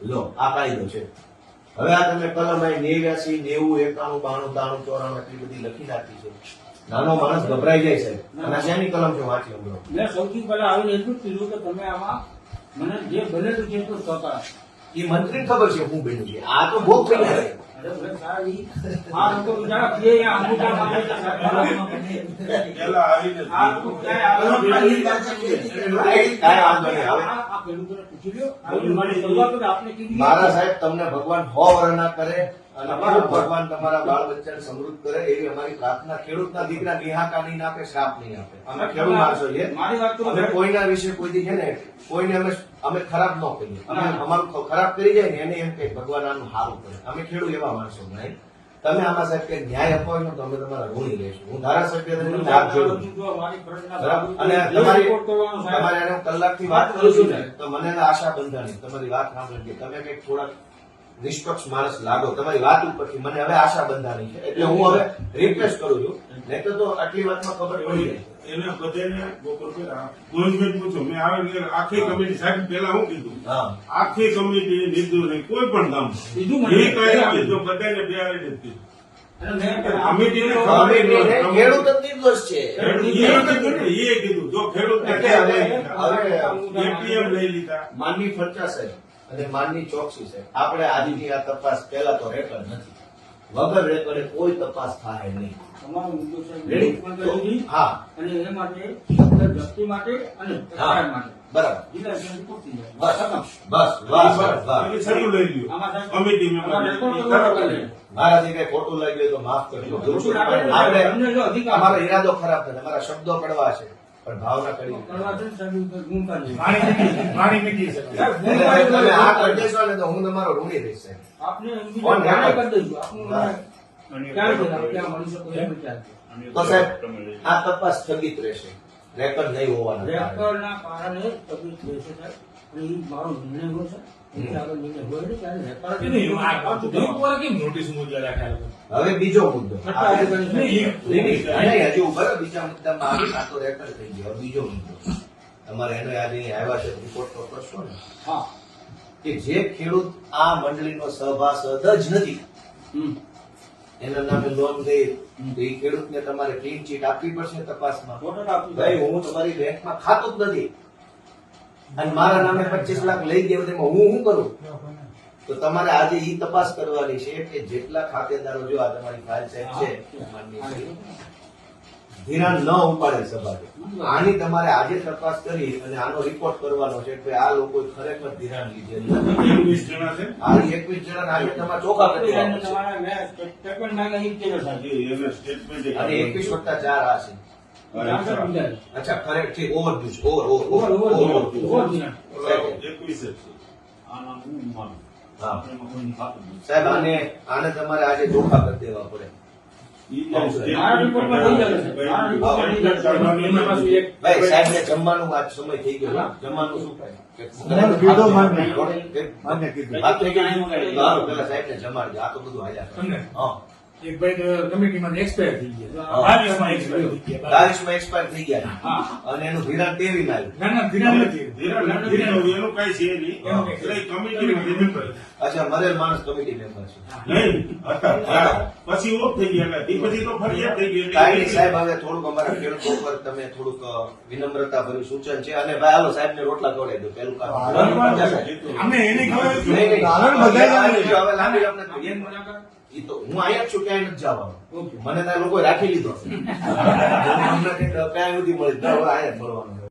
લો આ કાયદો છે. હવે આ તમે કલમ 89, 90, 91, 92, 93, 94 એટલી બધી લખી નાખી છે. નાનો માણસ ગભરાઈ જાય છે અને શેની કલમ છે વાંચી લો. મેં સૌથી પહેલા આવીને એટલું જ કીધું કે તમે આમાં મને જે બનેલું છે એટલું સહકાર આપો. એ મંત્રીને ખબર છે હું બન્યું છે. આ તો ભોગ થઈ જાય. અરે ભલે સારી આ લોકો બિચારા કે અહીંયા અંગૂઠા મારે છે, સાહેબ. પેલા આવીને આ તો ક્યાંય આવવાનું નથી. કાંઈ વાંધો નહીં. હવે આ ખેડૂતોને પૂછી લ્યો. આવી મારી શરૂઆત તો આપણે કીધી. મારા સાહેબ તમને ભગવાન 100 વર્ષ ના કરે અને ખૂબ ભગવાન તમારા બાળ બચ્ચાને સમૃદ્ધ કરે એવી અમારી પ્રાર્થના. ખેડૂતના દીકરા નિહાકા નહીં આપે, શ્રાપ નહીં આપે. અમે ખેડૂત માણસો છીએ. મારી વાત તો અમે કોઈના વિશે કોઈથી છે ને કોઈને અમે ખરાબ ન કહીએ. અમે અમારું ખરાબ કરી જાય ને એને એમ કે ભગવાન આનું સારું કરે. અમે ખેડૂત એવા માણસો નહીં. તમે આમાં સાહેબ કે ન્યાય અપાવો તો અમે તમારા ઋણી રહીશું. હું ધારાસભ્ય તરીકે હાથ જોડું છું. મારી ફરજના બરાબર? ભાગરૂપે અને જે તમારી રિપોર્ટ કરવાનો સાહેબ. તમારે એને કલાકથી વાત કરું છું ને તો મને આશા બંધાણી તમારી વાત સાંભળી કે તમે કઈક થોડાક નિષ્પક્ષ માણસ લાગો. તમારી વાત ઉપરથી મને હવે આશા બંધાણી છે એટલે હું હવે રિક્વેસ્ટ કરું છું. નહીં તો આટલી વાતમાં ખબર પડી જાય. એને બધાને બપોર ગોવિંદભાઈ પૂછો મેં આવે આખી કમિટી સાહેબ પેલા હું કીધું હા આખી કમિટી લીધું નહીં કોઈ પણ કામ બીજું મને એ કઈ કીધું બધાને બેહાડી નથી અને મેં કમિટીને ખેડૂત જ નિર્દોષ છે. એ કીધું જો ખેડૂત હવે એટીએમ લઈ લીધા માનની ફરચા સાહેબ અને માનની ચોકસી સાહેબ આપણે આજની આ તપાસ પહેલા તો રેકર્ડ નથી. વગર રેકર્ડે કોઈ તપાસ થાય નહીં. તમારો મુદ્દો છે રેડી? પણ કરી દીધી. હા અને એ માટે શબ્દ વ્યક્તિ માટે અને સરકાર માટે બરાબર. જિલ્લા પંચાયત પૂરતી જાય. બસ ખતમ. બસ વાહ સાહેબ, વાહ. એ સરું લઈ લ્યો આમાં સાહેબ કમિટી આમાં મેમ્બર રેકોર્ડ કરવાનો કરે. મારાથી કઈ ખોટું લાગ્યું તો માફ કરજો. આપણે તમને જો અધિકાર અમારો ઈરાદો ખરાબ નથી. અમારા શબ્દો કડવા છે પણ ભાવના કડી. કરવા છે ને સાહેબ ઉપર ગુણતા નહીં. મારી મીઠી છે. સાહેબ, એટલે ગુણતા તમે નહીં. આ કરી દેશો ને તો હું તમારો ઋણી રહીશ સાહેબ. આપને બીજું કોણ જાણ જાણે? કરી દઈશું. આપનું હા. ક્યાં છે? આપણે ક્યાં મળી શકો એમ વિચાર છે. તો સાહેબ આ તપાસ સ્થગિત રહેશે. રેકર્ડ નહીં હોવાના કારણે. રેકર્ડના કારણે તકલીફ રહેશે સાહેબ. અને એ મારો નિર્ણય હોય છે. એટલે આગળ નિર્ણય હોય નહીં ત્યારે રેકર્ડ નહીં, આ એક વાર કેમ નોટિસ મૂક્યા રાખ્યા લોકો? હવે બીજો મુદ્દો ખટ્ટા અધિકારી નહીં, નહીં, હજી ઉભા રહો. બીજા મુદ્દામાં આવી આ તો રેકર્ડ થઈ ગયો. હવે બીજો મુદ્દો તમારે એનો આજે આવ્યા છે રિપોર્ટ તો કરશો ને હા. કે જે ખેડૂત આ મંડળીનો સભાસદ જ નથી હમ. એના નામે લોન ગઈ તો એ ખેડૂતને તમારે ક્લીન ચીટ આપવી પડશે તપાસમાં. ફોટો આપી દો. ભાઈ હું તમારી બેંકમાં ખાતું જ નથી અને મારા નામે 25 લાખ લઈ ગયા તેમાં હું શું કરું? તો તમારે આજે ઈ તપાસ કરવાની છે કે જેટલા ખાતેદારો જો આ તમારી ફાઇલ સાહેબ છે માનનીય છે, ધિરાણ ન ઉપાડે સભાએ. આની તમારે આજે તપાસ કરી અને આનો રિપોર્ટ કરવાનો છે કે આ લોકો ખરેખર ધિરાણ લીધેલું નથી. 21 જણા છે આ 21 જણા આજે તમારે ચોખા કરી દેવા પડશે. તમારા મેં સ્ટેટમેન્ટ માંગે એ જ કર્યો સાહેબ. એને સ્ટેટમેન્ટ અને 21 વત્તા 4 આ છે. આગળ બીજા. અચ્છા ખરેખર ઠીક ઓવરડ્યુ છે. Over over, over, over, over દિના. 21 જ છે હા સાહેબ આને તમારે આજે ચોખા કરી દેવા પડે. મારા રિપોર્ટમાં થઈ જશે. મારા રિપોર્ટમાં થઈ જશે. એમાં પાછું એક ભાઈ સાહેબ ને જમવાનું આજ સમય થઈ ગયો. જમવાનું શું થાય? તમારું કીધું માન્ય. એક માન્ય કીધું. વાત થઈ ગઈ. સારું, પેલા સાહેબ ને જમાડજો. આ તો બધું હાલ્યા કરે. તમને હા. એક ભાઈ કમિટીમાં એક્સપાયર થઈ ગયા. હા. 22 માં એક્સપાયર થઈ ગયા. 40 માં એક્સપાયર થઈ ગયા હા. અને એનું ધિરાણ 23 માં આવ્યું. ના ના ધીરાણ નથી. ધીરાણ નથી લીધું, એનું કાંઈ છે નહીં. એનું એટલે કમિટી મેમ્બર અચ્છા મરેલ માણસ કમિટી મેમ્બર છે. નહીં હતા પછી ઓફ થઈ ગયા એટલે પછી તો ફરિયાદ થઈ ગઈ કાંઈ નહીં સાહેબ, હવે થોડુંક અમારા ખેડૂતો પર તમે થોડુંક વિનમ્રતા ભર્યું સૂચન છે અને ભાઈ હાલો સાહેબ ને રોટલા ખવડાવી દો. પેલું કામ અમને એને ખબર નહીં, નહીં. કારણ બધાય જાણે છે. હવે લાંબી વાત નથી. એમ મુલાકાત. ઈ તો હું અહીંયા જ છું, ક્યાંય નથી જવાનું. ઓકે. મને ત્યાં લોકો રાખી લીધો. અમને કંઈક ક્યાંય સુધી મળી જાય, હવે અહીંયા જ મળવાનું.